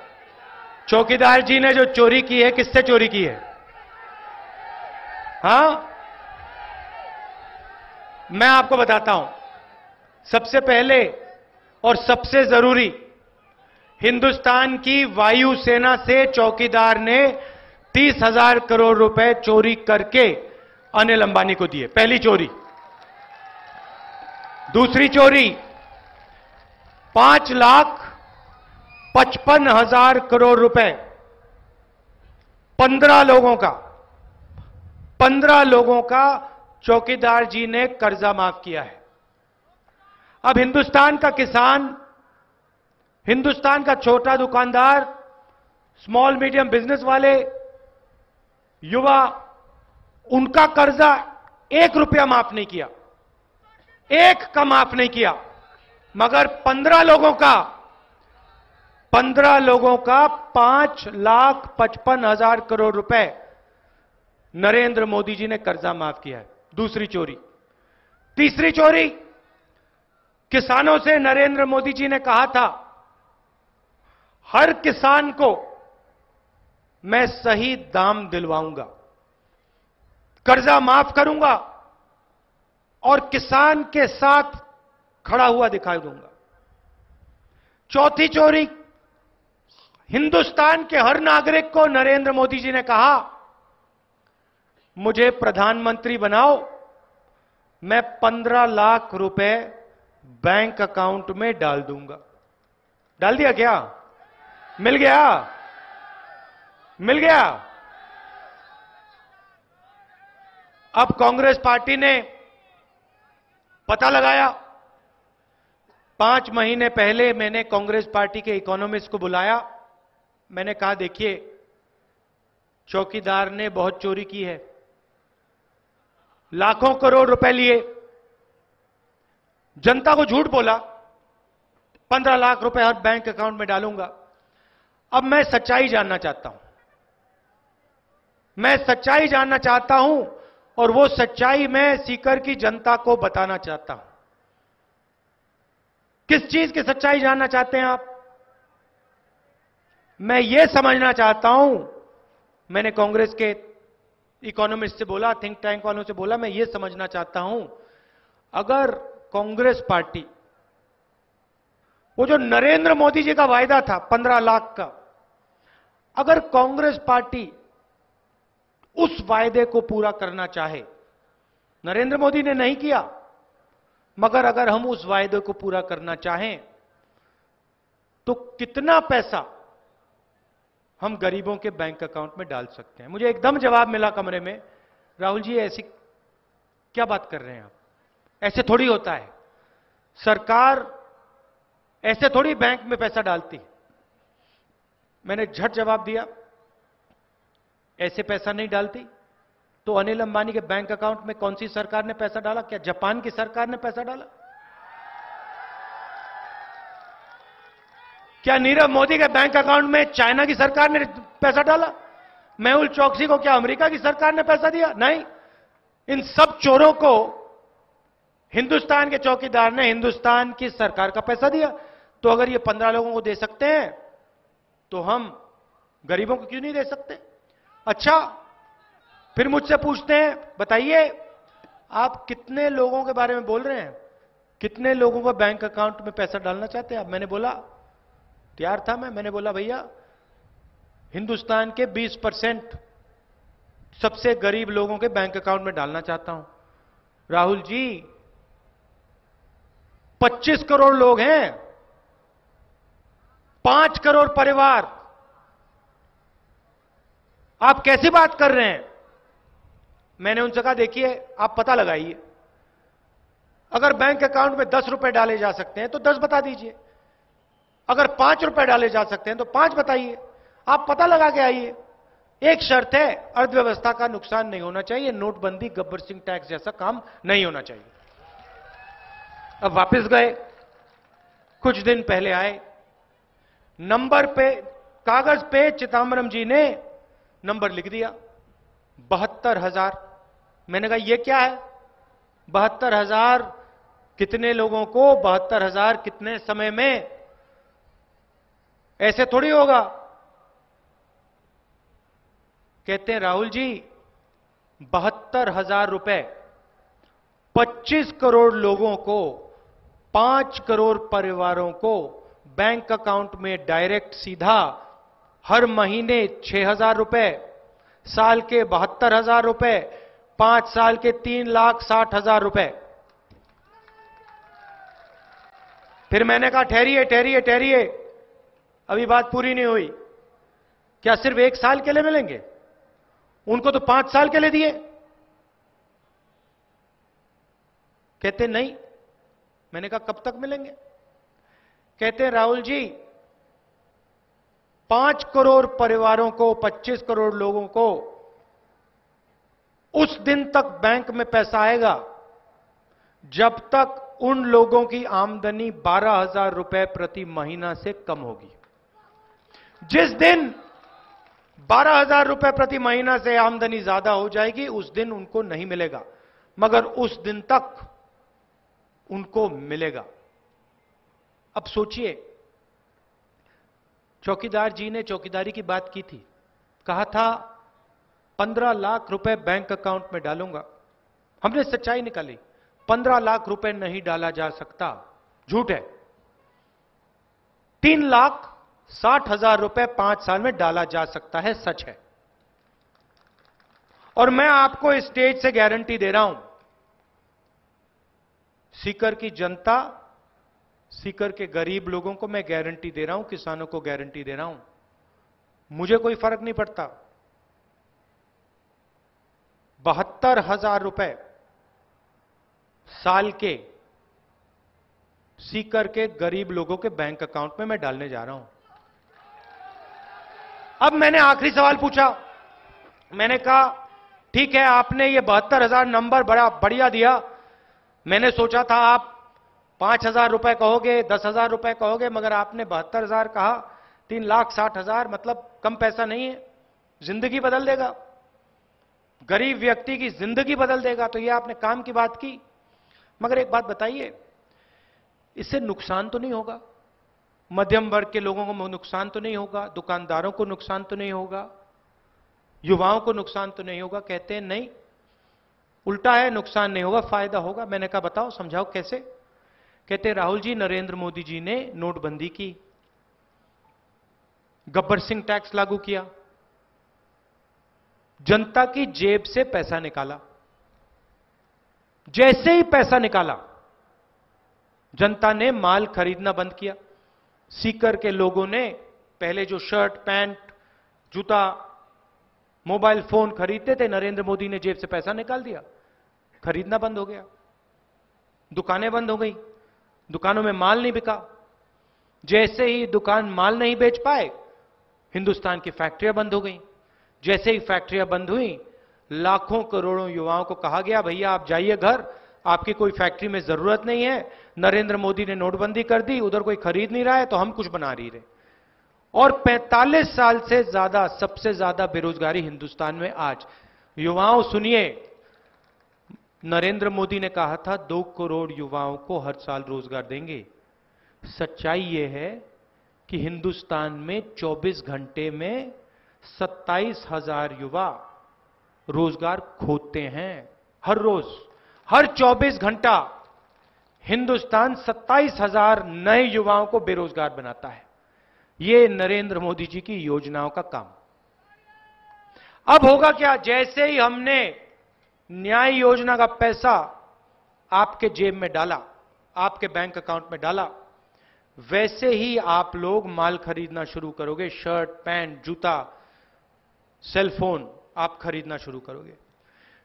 चौकीदार जी ने जो चोरी की है, किससे चोरी की है? हां, मैं आपको बताता हूं। सबसे पहले और सबसे जरूरी, हिंदुस्तान की वायुसेना से चौकीदार ने 30,000 करोड़ रुपए चोरी करके अनिल अंबानी को दिए। पहली चोरी। दूसरी चोरी, 5,55,000 करोड़ रुपए 15 लोगों का चौकीदार जी ने कर्जा माफ किया है। अब हिंदुस्तान का किसान, हिंदुस्तान का छोटा दुकानदार, स्मॉल मीडियम बिजनेस वाले, युवा, उनका कर्जा 1 रुपया माफ नहीं किया, 1 का माफ नहीं किया। मगर 15 लोगों का 5,55,000 करोड़ रुपए नरेंद्र मोदी जी ने कर्जा माफ किया है। दूसरी चोरी। तीसरी चोरी, किसानों से नरेंद्र मोदी जी ने कहा था, हर किसान को मैं सही दाम दिलवाऊंगा, कर्जा माफ करूंगा, और किसान के साथ खड़ा हुआ दिखाई दूंगा। चौथी चोरी, हिंदुस्तान के हर नागरिक को नरेंद्र मोदी जी ने कहा, मुझे प्रधानमंत्री बनाओ, मैं 15 लाख रुपए बैंक अकाउंट में डाल दूंगा। डाल दिया क्या? मिल गया? मिल गया? अब कांग्रेस पार्टी ने पता लगाया। 5 महीने पहले मैंने कांग्रेस पार्टी के इकोनॉमिस्ट को बुलाया। मैंने कहा, देखिए, चौकीदार ने बहुत चोरी की है, लाखों करोड़ रुपए लिए, जनता को झूठ बोला, 15 लाख रुपए हर बैंक अकाउंट में डालूंगा। अब मैं सच्चाई जानना चाहता हूं, मैं सच्चाई जानना चाहता हूं, और वो सच्चाई मैं सीकर की जनता को बताना चाहता हूं। किस चीज की सच्चाई जानना चाहते हैं आप? मैं ये समझना चाहता हूं, मैंने कांग्रेस के इकोनॉमिस्ट से बोला, थिंक टैंक वालों से बोला, मैं ये समझना चाहता हूं, अगर कांग्रेस पार्टी, वो जो नरेंद्र मोदी जी का वायदा था 15 लाख का, अगर कांग्रेस पार्टी उस वायदे को पूरा करना चाहे, नरेंद्र मोदी ने नहीं किया, मगर अगर हम उस वायदे को पूरा करना चाहें, तो कितना पैसा हम गरीबों के बैंक अकाउंट में डाल सकते हैं? मुझे एकदम जवाब मिला कमरे में, राहुल जी ऐसी क्या बात कर रहे हैं आप? ऐसे थोड़ी होता है, सरकार ऐसे थोड़ी बैंक में पैसा डालती। मैंने झट जवाब दिया, ऐसे पैसा नहीं डालती। तो अनिल अंबानी के बैंक अकाउंट में कौन सी सरकार ने पैसा डाला? क्या जापान की सरकार ने पैसा डाला? क्या नीरव मोदी के बैंक अकाउंट में चाइना की सरकार ने पैसा डाला? मेहुल चोकसी को क्या अमेरिका की सरकार ने पैसा दिया? नहीं। इन सब चोरों को हिंदुस्तान के चौकीदार ने हिंदुस्तान की सरकार का पैसा दिया। तो अगर ये 15 लोगों को दे सकते हैं, तो हम गरीबों को क्यों नहीं दे सकते? अच्छा, फिर मुझसे पूछते हैं, बताइए आप कितने लोगों के बारे में बोल रहे हैं, कितने लोगों को बैंक अकाउंट में पैसा डालना चाहते हैं आप? मैंने बोला, तैयार था मैंने बोला, भैया हिंदुस्तान के 20% सबसे गरीब लोगों के बैंक अकाउंट में डालना चाहता हूं। राहुल जी, 25 करोड़ लोग हैं, 5 करोड़ परिवार, आप कैसी बात कर रहे हैं? मैंने उनसे कहा, देखिए आप पता लगाइए, अगर बैंक अकाउंट में 10 रुपए डाले जा सकते हैं तो 10 बता दीजिए, अगर 5 रुपए डाले जा सकते हैं तो 5 बताइए, आप पता लगा के आइए। एक शर्त है, अर्थव्यवस्था का नुकसान नहीं होना चाहिए, नोटबंदी, गब्बर सिंह टैक्स जैसा काम नहीं होना चाहिए। अब वापस गए, कुछ दिन पहले आए, नंबर पे, कागज पे चिदंबरम जी ने नंबर लिख दिया 72,000। मैंने कहा, यह क्या है? 72,000 कितने लोगों को, 72,000 कितने समय में? ऐसे थोड़ी होगा। कहते हैं, राहुल जी 72,000 रुपए 25 करोड़ लोगों को, 5 करोड़ परिवारों को बैंक अकाउंट में डायरेक्ट सीधा हर महीने 6,000 रुपए, साल के 72,000 रुपए, 5 साल के 3,60,000 रुपए। फिर मैंने कहा, ठहरिए ठहरिए ठहरिए, अभी बात पूरी नहीं हुई। क्या सिर्फ 1 साल के लिए मिलेंगे? उनको तो 5 साल के लिए दिए। कहते नहीं। मैंने कहा, कब तक मिलेंगे? कहते हैं, राहुल जी 5 करोड़ परिवारों को, 25 करोड़ लोगों को उस दिन तक बैंक में पैसा आएगा जब तक उन लोगों की आमदनी 12,000 रुपए प्रति महीना से कम होगी। जिस दिन 12,000 रुपए प्रति महीना से आमदनी ज्यादा हो जाएगी, उस दिन उनको नहीं मिलेगा, मगर उस दिन तक उनको मिलेगा। अब सोचिए, चौकीदार जी ने चौकीदारी की बात की थी, कहा था 15 लाख रुपए बैंक अकाउंट में डालूंगा। हमने सच्चाई निकाली, 15 लाख रुपए नहीं डाला जा सकता, झूठ है। 3,60,000 रुपए 5 साल में डाला जा सकता है, सच है। और मैं आपको इस स्टेज से गारंटी दे रहा हूं, सीकर की जनता, सीकर के गरीब लोगों को मैं गारंटी दे रहा हूं, किसानों को गारंटी दे रहा हूं, मुझे कोई फर्क नहीं पड़ता। 72,000 रुपए साल के सीकर के गरीब लोगों के बैंक अकाउंट में मैं डालने जा रहा हूं। अब मैंने आखिरी सवाल पूछा, मैंने कहा ठीक है, आपने ये 72,000 नंबर बड़ा बढ़िया दिया, मैंने सोचा था आप 5,000 रुपए कहोगे, 10,000 रुपए कहोगे, मगर आपने 72,000 कहा। 3,60,000 मतलब कम पैसा नहीं है, जिंदगी बदल देगा, गरीब व्यक्ति की जिंदगी बदल देगा। तो ये आपने काम की बात की, मगर एक बात बताइए, इससे नुकसान तो नहीं होगा? मध्यम वर्ग के लोगों को नुकसान तो नहीं होगा? दुकानदारों को नुकसान तो नहीं होगा? युवाओं को नुकसान तो नहीं होगा? कहते हैं नहीं, उल्टा है, नुकसान नहीं होगा, फायदा होगा। मैंने कहा बताओ, समझाओ कैसे? कहते राहुल जी, नरेंद्र मोदी जी ने नोटबंदी की, गब्बर सिंह टैक्स लागू किया, जनता की जेब से पैसा निकाला। जैसे ही पैसा निकाला, जनता ने माल खरीदना बंद किया। सीकर के लोगों ने पहले जो शर्ट, पैंट, जूता, मोबाइल फोन खरीदते थे, नरेंद्र मोदी ने जेब से पैसा निकाल दिया, खरीदना बंद हो गया, दुकानें बंद हो गई, दुकानों में माल नहीं बिका। जैसे ही दुकान माल नहीं बेच पाए, हिंदुस्तान की फैक्ट्रियां बंद हो गई। जैसे ही फैक्ट्रियां बंद हुई, लाखों करोड़ों युवाओं को कहा गया भैया आप जाइए घर, आपकी कोई फैक्ट्री में जरूरत नहीं है, नरेंद्र मोदी ने नोटबंदी कर दी, उधर कोई खरीद नहीं रहा है तो हम कुछ बना नहीं रहे। और 45 साल से ज्यादा, सबसे ज्यादा बेरोजगारी हिंदुस्तान में आज। युवाओं सुनिए, नरेंद्र मोदी ने कहा था 2 करोड़ युवाओं को हर साल रोजगार देंगे। सच्चाई यह है कि हिंदुस्तान में 24 घंटे में 27,000 युवा रोजगार खोते हैं। हर रोज, हर 24 घंटा हिंदुस्तान 27,000 नए युवाओं को बेरोजगार बनाता है। यह नरेंद्र मोदी जी की योजनाओं का काम। अब होगा क्या? जैसे ही हमने न्याय योजना का पैसा आपके जेब में डाला, आपके बैंक अकाउंट में डाला, वैसे ही आप लोग माल खरीदना शुरू करोगे। शर्ट, पैंट, जूता, सेलफोन आप खरीदना शुरू करोगे।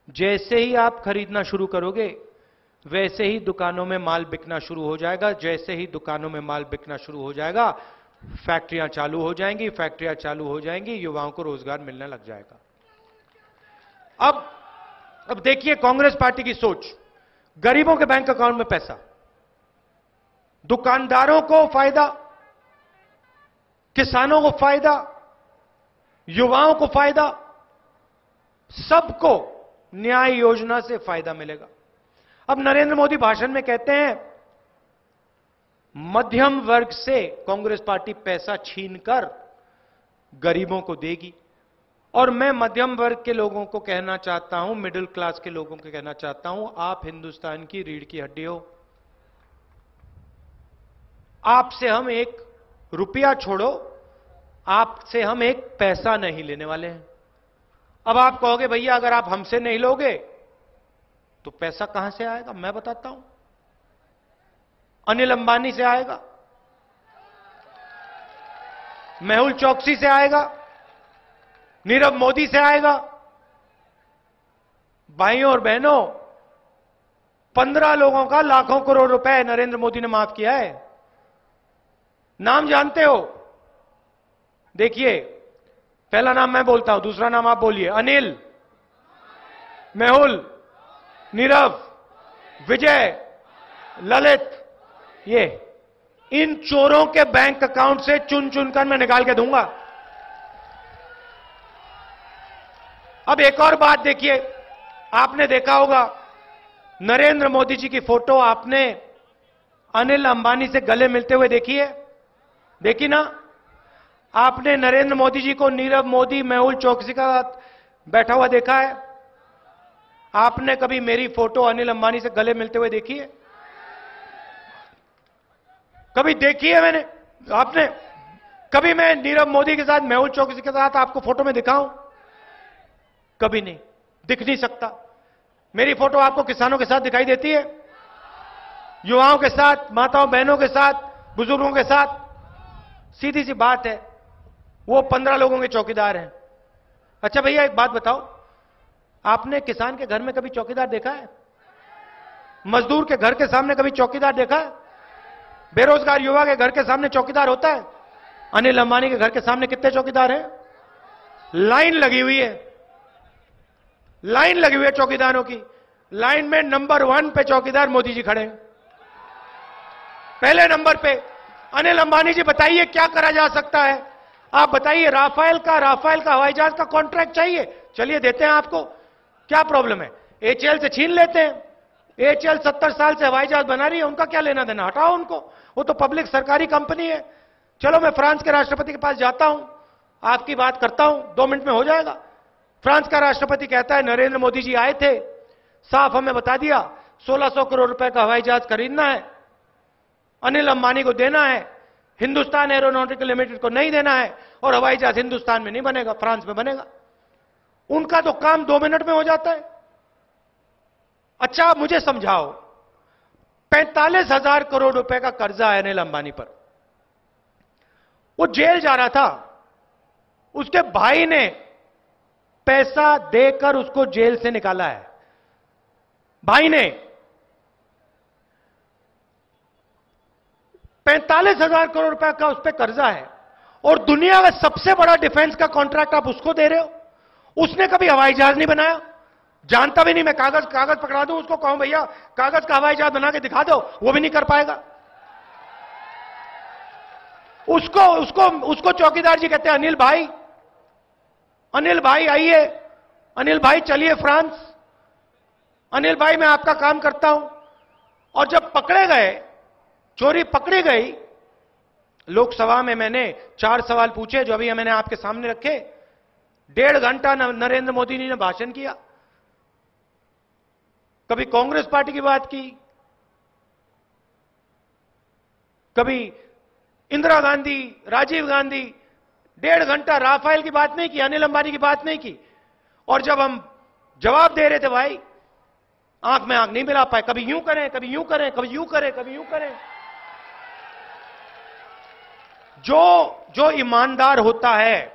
जैसे ही आप खरीदना शुरू करोगे, वैसे ही दुकानों में माल बिकना शुरू हो जाएगा। जैसे ही दुकानों में माल बिकना शुरू हो जाएगा, फैक्ट्रियां चालू हो जाएंगी। फैक्ट्रियां चालू हो जाएंगी, युवाओं को रोजगार मिलने लग जाएगा। अब देखिए कांग्रेस पार्टी की सोच, गरीबों के बैंक अकाउंट में पैसा, दुकानदारों को फायदा, किसानों को फायदा, युवाओं को फायदा, सबको न्याय योजना से फायदा मिलेगा। अब नरेंद्र मोदी भाषण में कहते हैं मध्यम वर्ग से कांग्रेस पार्टी पैसा छीनकर गरीबों को देगी। और मैं मध्यम वर्ग के लोगों को कहना चाहता हूं, मिडिल क्लास के लोगों को कहना चाहता हूं, आप हिंदुस्तान की रीढ़ की हड्डी हो। आपसे हम 1 रुपया छोड़ो, आपसे हम 1 पैसा नहीं लेने वाले हैं। अब आप कहोगे भैया अगर आप हमसे नहीं लोगे तो पैसा कहां से आएगा? मैं बताता हूं, अनिल अंबानी से आएगा, मेहुल चौकसी से आएगा, नीरव मोदी से आएगा। भाइयों और बहनों, 15 लोगों का लाखों करोड़ रुपए नरेंद्र मोदी ने माफ किया है। नाम जानते हो? देखिए, पहला नाम मैं बोलता हूं, दूसरा नाम आप बोलिए। अनिल, मेहुल, नीरव, विजय, ललित, ये इन चोरों के बैंक अकाउंट से चुन चुनकर मैं निकाल के दूंगा। अब एक और बात देखिए, आपने देखा होगा नरेंद्र मोदी जी की फोटो आपने अनिल अंबानी से गले मिलते हुए देखी है? देखी ना? आपने नरेंद्र मोदी जी को नीरव मोदी, मेहुल चौकसी का बैठा हुआ देखा है? आपने कभी मेरी फोटो अनिल अंबानी से गले मिलते हुए देखी है? कभी देखी है मैंने? आपने कभी मैं नीरव मोदी के साथ, मेहुल चोकसी के साथ आपको फोटो में दिखाऊं? कभी नहीं, दिख नहीं सकता। मेरी फोटो आपको किसानों के साथ दिखाई देती है, युवाओं के साथ, माताओं बहनों के साथ, बुजुर्गों के साथ? सीधी सी बात है, वो 15 लोगों के चौकीदार हैं। अच्छा भैया एक बात बताओ, आपने किसान के घर में कभी चौकीदार देखा है? मजदूर के घर के सामने कभी चौकीदार देखा है? बेरोजगार युवा के घर के सामने चौकीदार होता है? अनिल अंबानी के घर के सामने कितने चौकीदार हैं? लाइन लगी हुई है, लाइन लगी हुई है चौकीदारों की। लाइन में नंबर 1 पे चौकीदार मोदी जी खड़े हैं, पहले नंबर पे। अनिल अंबानी जी बताइए क्या करा जा सकता है? आप बताइए, राफेल का हवाई जहाज का कॉन्ट्रैक्ट चाहिए, चलिए देते हैं आपको, क्या प्रॉब्लम है? एचएएल से छीन लेते हैं। एचएएल 70 साल से हवाई जहाज बना रही है, उनका क्या लेना देना, हटाओ उनको, वो तो पब्लिक सरकारी कंपनी है। चलो मैं फ्रांस के राष्ट्रपति के पास जाता हूं, आपकी बात करता हूं, 2 मिनट में हो जाएगा। फ्रांस का राष्ट्रपति कहता है नरेंद्र मोदी जी आए थे, साफ हमें बता दिया 1600 करोड़ रुपए का हवाई जहाज खरीदना है, अनिल अंबानी को देना है, हिंदुस्तान एरोनॉटिकल लिमिटेड को नहीं देना है, और हवाई जहाज हिंदुस्तान में नहीं बनेगा, फ्रांस में बनेगा। उनका तो काम 2 मिनट में हो जाता है। अच्छा आप मुझे समझाओ, 45,000 करोड़ रुपए का कर्जा है अनिल अंबानी पर, वो जेल जा रहा था, उसके भाई ने पैसा देकर उसको जेल से निकाला है। भाई ने 45,000 करोड़ रुपए का उस पर कर्जा है, और दुनिया का सबसे बड़ा डिफेंस का कॉन्ट्रैक्ट आप उसको दे रहे हो। उसने कभी हवाई जहाज नहीं बनाया, जानता भी नहीं। मैं कागज पकड़ा दूं उसको, कहूं भैया कागज का हवाई जहाज बना के दिखा दो, वो भी नहीं कर पाएगा। उसको चौकीदार जी कहते हैं अनिल भाई आइए, अनिल भाई चलिए फ्रांस, अनिल भाई मैं आपका काम करता हूं। और जब पकड़े गए, चोरी पकड़ी गई, लोकसभा में मैंने 4 सवाल पूछे जो अभी मैंने आपके सामने रखे। 1.5 घंटा नरेंद्र मोदी जी ने भाषण किया, कभी कांग्रेस पार्टी की बात की, कभी इंदिरा गांधी, राजीव गांधी, 1.5 घंटा राफेल की बात नहीं की, अनिल अंबानी की बात नहीं की। और जब हम जवाब दे रहे थे भाई, आंख में आंख नहीं मिला पाए, कभी यूं करें, कभी यूं करें, कभी यूं करें, कभी यूं करें। जो ईमानदार होता है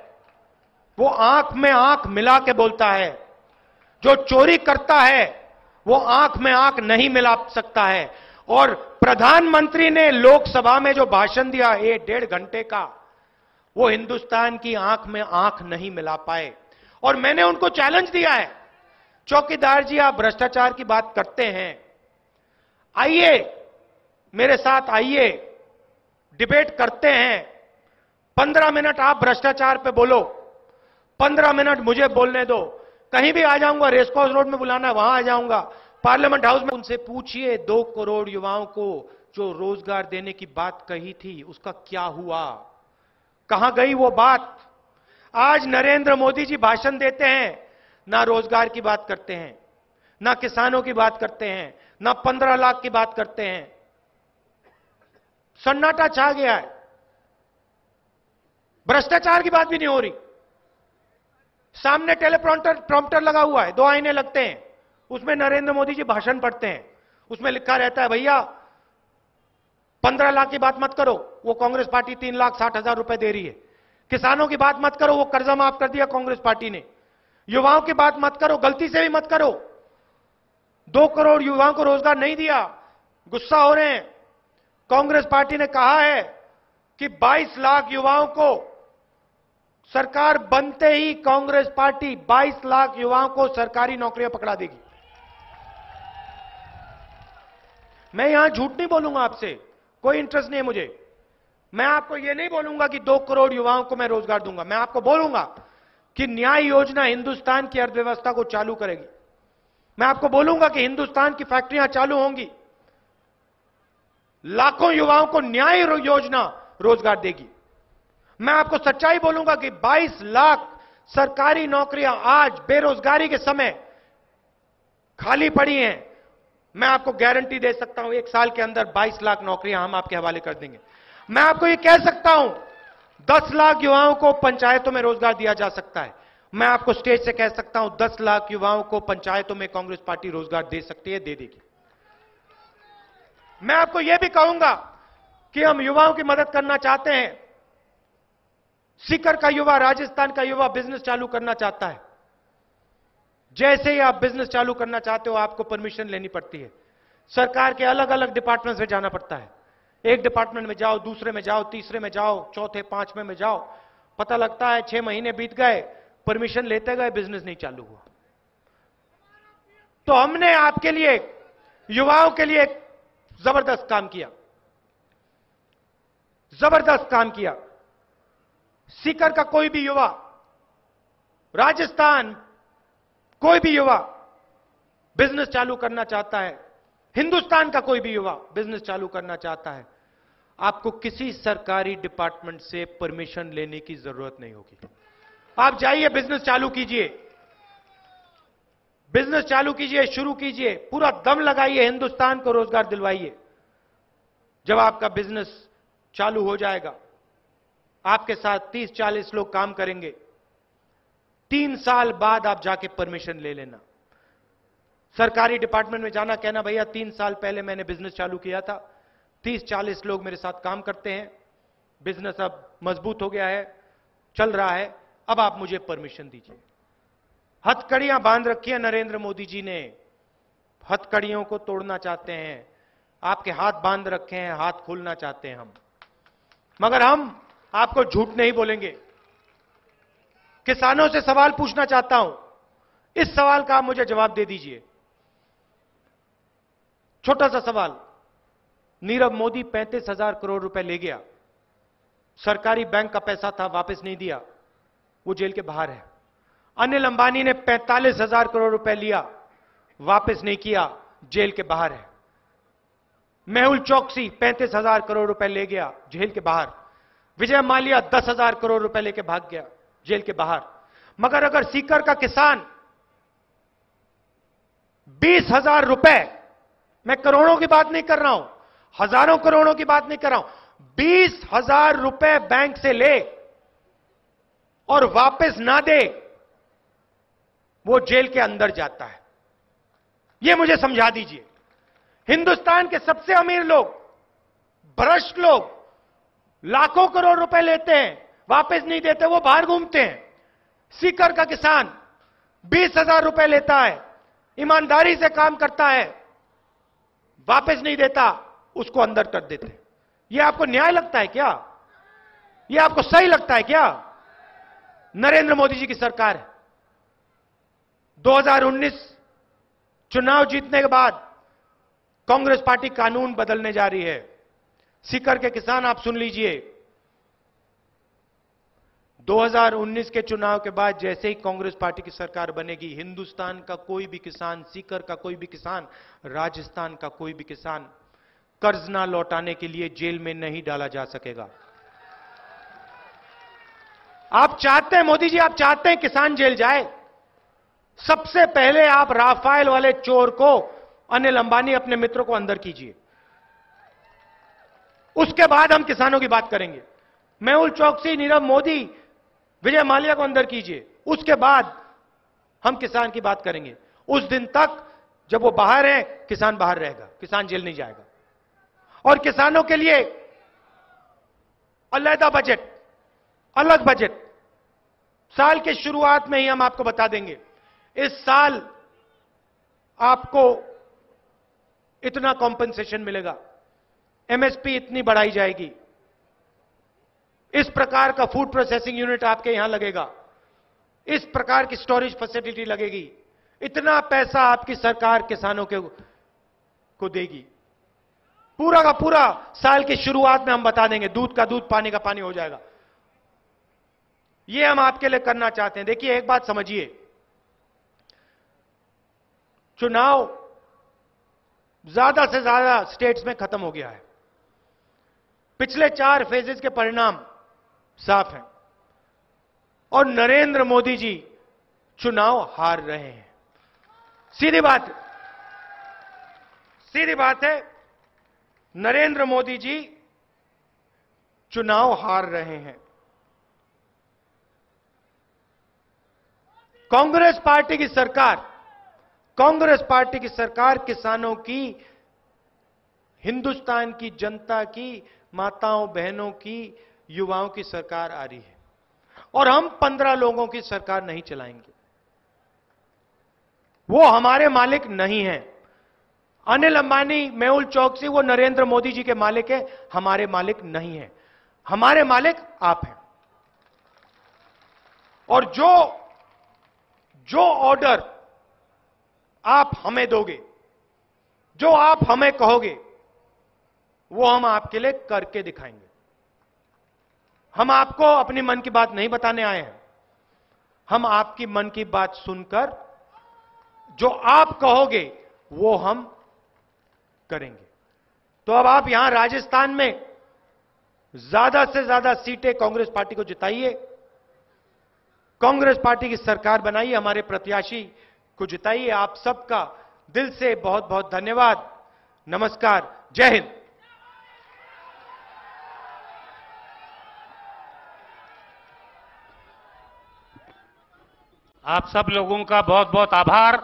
वो आंख में आंख मिला के बोलता है, जो चोरी करता है वो आंख में आंख नहीं मिला सकता है। और प्रधानमंत्री ने लोकसभा में जो भाषण दिया 1.5 घंटे का, वो हिंदुस्तान की आंख में आंख नहीं मिला पाए। और मैंने उनको चैलेंज दिया है, चौकीदार जी आप भ्रष्टाचार की बात करते हैं, आइए मेरे साथ, आइए डिबेट करते हैं, 15 मिनट आप भ्रष्टाचार पे बोलो, 15 मिनट मुझे बोलने दो, कहीं भी आ जाऊंगा, रेसकोर्स रोड में बुलाना वहां आ जाऊंगा, पार्लियामेंट हाउस में। उनसे पूछिए 2 करोड़ युवाओं को जो रोजगार देने की बात कही थी उसका क्या हुआ, कहां गई वो बात? आज नरेंद्र मोदी जी भाषण देते हैं, ना रोजगार की बात करते हैं, ना किसानों की बात करते हैं, ना 15 लाख की बात करते हैं। सन्नाटा छा गया है, भ्रष्टाचार की बात भी नहीं हो रही। सामने टेलीप्रॉम्प्टर लगा हुआ है, 2 आईने लगते हैं, उसमें नरेंद्र मोदी जी भाषण पढ़ते हैं, उसमें लिखा रहता है भैया 15 लाख की बात मत करो, वो कांग्रेस पार्टी 3,60,000 रुपए दे रही है। किसानों की बात मत करो, वो कर्जा माफ कर दिया कांग्रेस पार्टी ने। युवाओं की बात मत करो, गलती से भी मत करो, 2 करोड़ युवाओं को रोजगार नहीं दिया, गुस्सा हो रहे हैं। कांग्रेस पार्टी ने कहा है कि 22 लाख युवाओं को, सरकार बनते ही कांग्रेस पार्टी 22 लाख युवाओं को सरकारी नौकरियां पकड़ा देगी। मैं यहां झूठ नहीं बोलूंगा आपसे, कोई इंटरेस्ट नहीं है मुझे। मैं आपको यह नहीं बोलूंगा कि 2 करोड़ युवाओं को मैं रोजगार दूंगा, मैं आपको बोलूंगा कि न्याय योजना हिंदुस्तान की अर्थव्यवस्था को चालू करेगी। मैं आपको बोलूंगा कि हिंदुस्तान की फैक्ट्रियां चालू होंगी, लाखों युवाओं को न्याय योजना रोजगार देगी। मैं आपको सच्चाई बोलूंगा कि 22 लाख सरकारी नौकरियां आज बेरोजगारी के समय खाली पड़ी हैं। मैं आपको गारंटी दे सकता हूं 1 साल के अंदर 22 लाख नौकरियां हम आपके हवाले कर देंगे। मैं आपको ये कह सकता हूं 10 लाख युवाओं को पंचायतों में रोजगार दिया जा सकता है। मैं आपको स्टेज से कह सकता हूं 10 लाख युवाओं को पंचायतों में कांग्रेस पार्टी रोजगार दे सकती है, दे देगी। मैं आपको यह भी कहूंगा कि हम युवाओं की मदद करना चाहते हैं। सीकर का युवा, राजस्थान का युवा बिजनेस चालू करना चाहता है। जैसे ही आप बिजनेस चालू करना चाहते हो आपको परमिशन लेनी पड़ती है। सरकार के अलग अलग डिपार्टमेंट्स में जाना पड़ता है। एक डिपार्टमेंट में जाओ, दूसरे में जाओ, तीसरे में जाओ, चौथे, पांचवें में जाओ, पता लगता है 6 महीने बीत गए, परमिशन लेते गए, बिजनेस नहीं चालू हुआ। तो हमने आपके लिए, युवाओं के लिए एक जबरदस्त काम किया, जबरदस्त काम किया। सीकर का कोई भी युवा, राजस्थान कोई भी युवा बिजनेस चालू करना चाहता है, हिंदुस्तान का कोई भी युवा बिजनेस चालू करना चाहता है, आपको किसी सरकारी डिपार्टमेंट से परमिशन लेने की जरूरत नहीं होगी। आप जाइए, बिजनेस चालू कीजिए, बिजनेस चालू कीजिए, शुरू कीजिए, पूरा दम लगाइए, हिंदुस्तान को रोजगार दिलवाइए। जब आपका बिजनेस चालू हो जाएगा, आपके साथ 30-40 लोग काम करेंगे। 3 साल बाद आप जाके परमिशन ले लेना। सरकारी डिपार्टमेंट में जाना, कहना भैया 3 साल पहले मैंने बिजनेस चालू किया था, 30-40 लोग मेरे साथ काम करते हैं, बिजनेस अब मजबूत हो गया है, चल रहा है, अब आप मुझे परमिशन दीजिए। हथकड़ियां बांध रखी है नरेंद्र मोदी जी ने, हथकड़ियों को तोड़ना चाहते हैं। आपके हाथ बांध रखे हैं, हाथ खोलना चाहते हैं हम, मगर हम आपको झूठ नहीं बोलेंगे। किसानों से सवाल पूछना चाहता हूं, इस सवाल का आप मुझे जवाब दे दीजिए। छोटा सा सवाल, नीरव मोदी 35,000 करोड़ रुपए ले गया, सरकारी बैंक का पैसा था, वापस नहीं दिया, वो जेल के बाहर है। अनिल अंबानी ने 45,000 करोड़ रुपए लिया, वापस नहीं किया, जेल के बाहर है। मेहुल चोकसी 35,000 करोड़ रुपए ले गया, जेल के बाहर। विजय माल्या 10,000 करोड़ रुपए लेके भाग गया, जेल के बाहर। मगर अगर सीकर का किसान 20,000 रुपए, मैं करोड़ों की बात नहीं कर रहा हूं, हजारों करोड़ों की बात नहीं कर रहा हूं, 20,000 रुपए बैंक से ले और वापस ना दे, वो जेल के अंदर जाता है। यह मुझे समझा दीजिए। हिंदुस्तान के सबसे अमीर लोग, भ्रष्ट लोग लाखों करोड़ रुपए लेते हैं, वापस नहीं देते, वो बाहर घूमते हैं। सीकर का किसान 20,000 रुपए लेता है, ईमानदारी से काम करता है, वापस नहीं देता, उसको अंदर कर देते हैं। यह आपको न्याय लगता है क्या? यह आपको सही लगता है क्या? नरेंद्र मोदी जी की सरकार है। 2019 चुनाव जीतने के बाद कांग्रेस पार्टी कानून बदलने जा रही है। सीकर के किसान, आप सुन लीजिए, 2019 के चुनाव के बाद जैसे ही कांग्रेस पार्टी की सरकार बनेगी, हिंदुस्तान का कोई भी किसान, सीकर का कोई भी किसान, राजस्थान का कोई भी किसान कर्ज ना लौटाने के लिए जेल में नहीं डाला जा सकेगा। आप चाहते हैं, मोदी जी आप चाहते हैं किसान जेल जाए? सबसे पहले आप राफेल वाले चोर को, अनिल अंबानी अपने मित्रों को अंदर कीजिए, उसके बाद हम किसानों की बात करेंगे। मेहुल चोकसी, नीरव मोदी, विजय माल्या को अंदर कीजिए, उसके बाद हम किसान की बात करेंगे। उस दिन तक जब वो बाहर है, किसान बाहर रहेगा, किसान जेल नहीं जाएगा। और किसानों के लिए अलग बजट, अलग बजट साल के शुरुआत में ही हम आपको बता देंगे। इस साल आपको इतना कॉम्पेंसेशन मिलेगा, एमएसपी इतनी बढ़ाई जाएगी, इस प्रकार का फूड प्रोसेसिंग यूनिट आपके यहां लगेगा, इस प्रकार की स्टोरेज फैसिलिटी लगेगी, इतना पैसा आपकी सरकार किसानों को देगी। पूरा का पूरा साल की शुरुआत में हम बता देंगे, दूध का दूध, पानी का पानी हो जाएगा। यह हम आपके लिए करना चाहते हैं। देखिए, एक बात समझिए, चुनाव ज्यादा से ज्यादा स्टेट्स में खत्म हो गया है। पिछले 4 फेजेस के परिणाम साफ हैं और नरेंद्र मोदी जी चुनाव हार रहे हैं। सीधी बात, सीधी बात है, नरेंद्र मोदी जी चुनाव हार रहे हैं। कांग्रेस पार्टी की सरकार किसानों की, हिंदुस्तान की जनता की, माताओं बहनों की, युवाओं की सरकार आ रही है और हम 15 लोगों की सरकार नहीं चलाएंगे। वो हमारे मालिक नहीं हैं। अनिल अंबानी, मेहुल चोकसी वो नरेंद्र मोदी जी के मालिक हैं, हमारे मालिक नहीं हैं। हमारे मालिक आप हैं। और जो ऑर्डर आप हमें दोगे, जो आप हमें कहोगे, वो हम आपके लिए करके दिखाएंगे। हम आपको अपनी मन की बात नहीं बताने आए हैं। हम आपकी मन की बात सुनकर जो आप कहोगे वो हम करेंगे। तो अब आप यहां राजस्थान में ज्यादा से ज्यादा सीटें कांग्रेस पार्टी को जिताइए, कांग्रेस पार्टी की सरकार बनाइए, हमारे प्रत्याशी को जिताइए। आप सबका दिल से बहुत बहुत धन्यवाद। नमस्कार, जय हिंद। आप सब लोगों का बहुत बहुत आभार,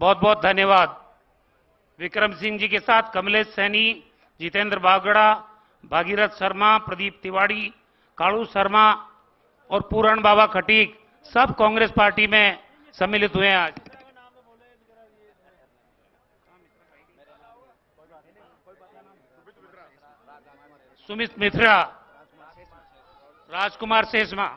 बहुत बहुत धन्यवाद। विक्रम सिंह जी के साथ कमलेश सैनी, जितेंद्र बागड़ा, भागीरथ शर्मा, प्रदीप तिवारी, कालू शर्मा और पूरण बाबा खटीक सब कांग्रेस पार्टी में सम्मिलित हुए हैं आज। सुमित मिश्रा, राजकुमार शेषमा।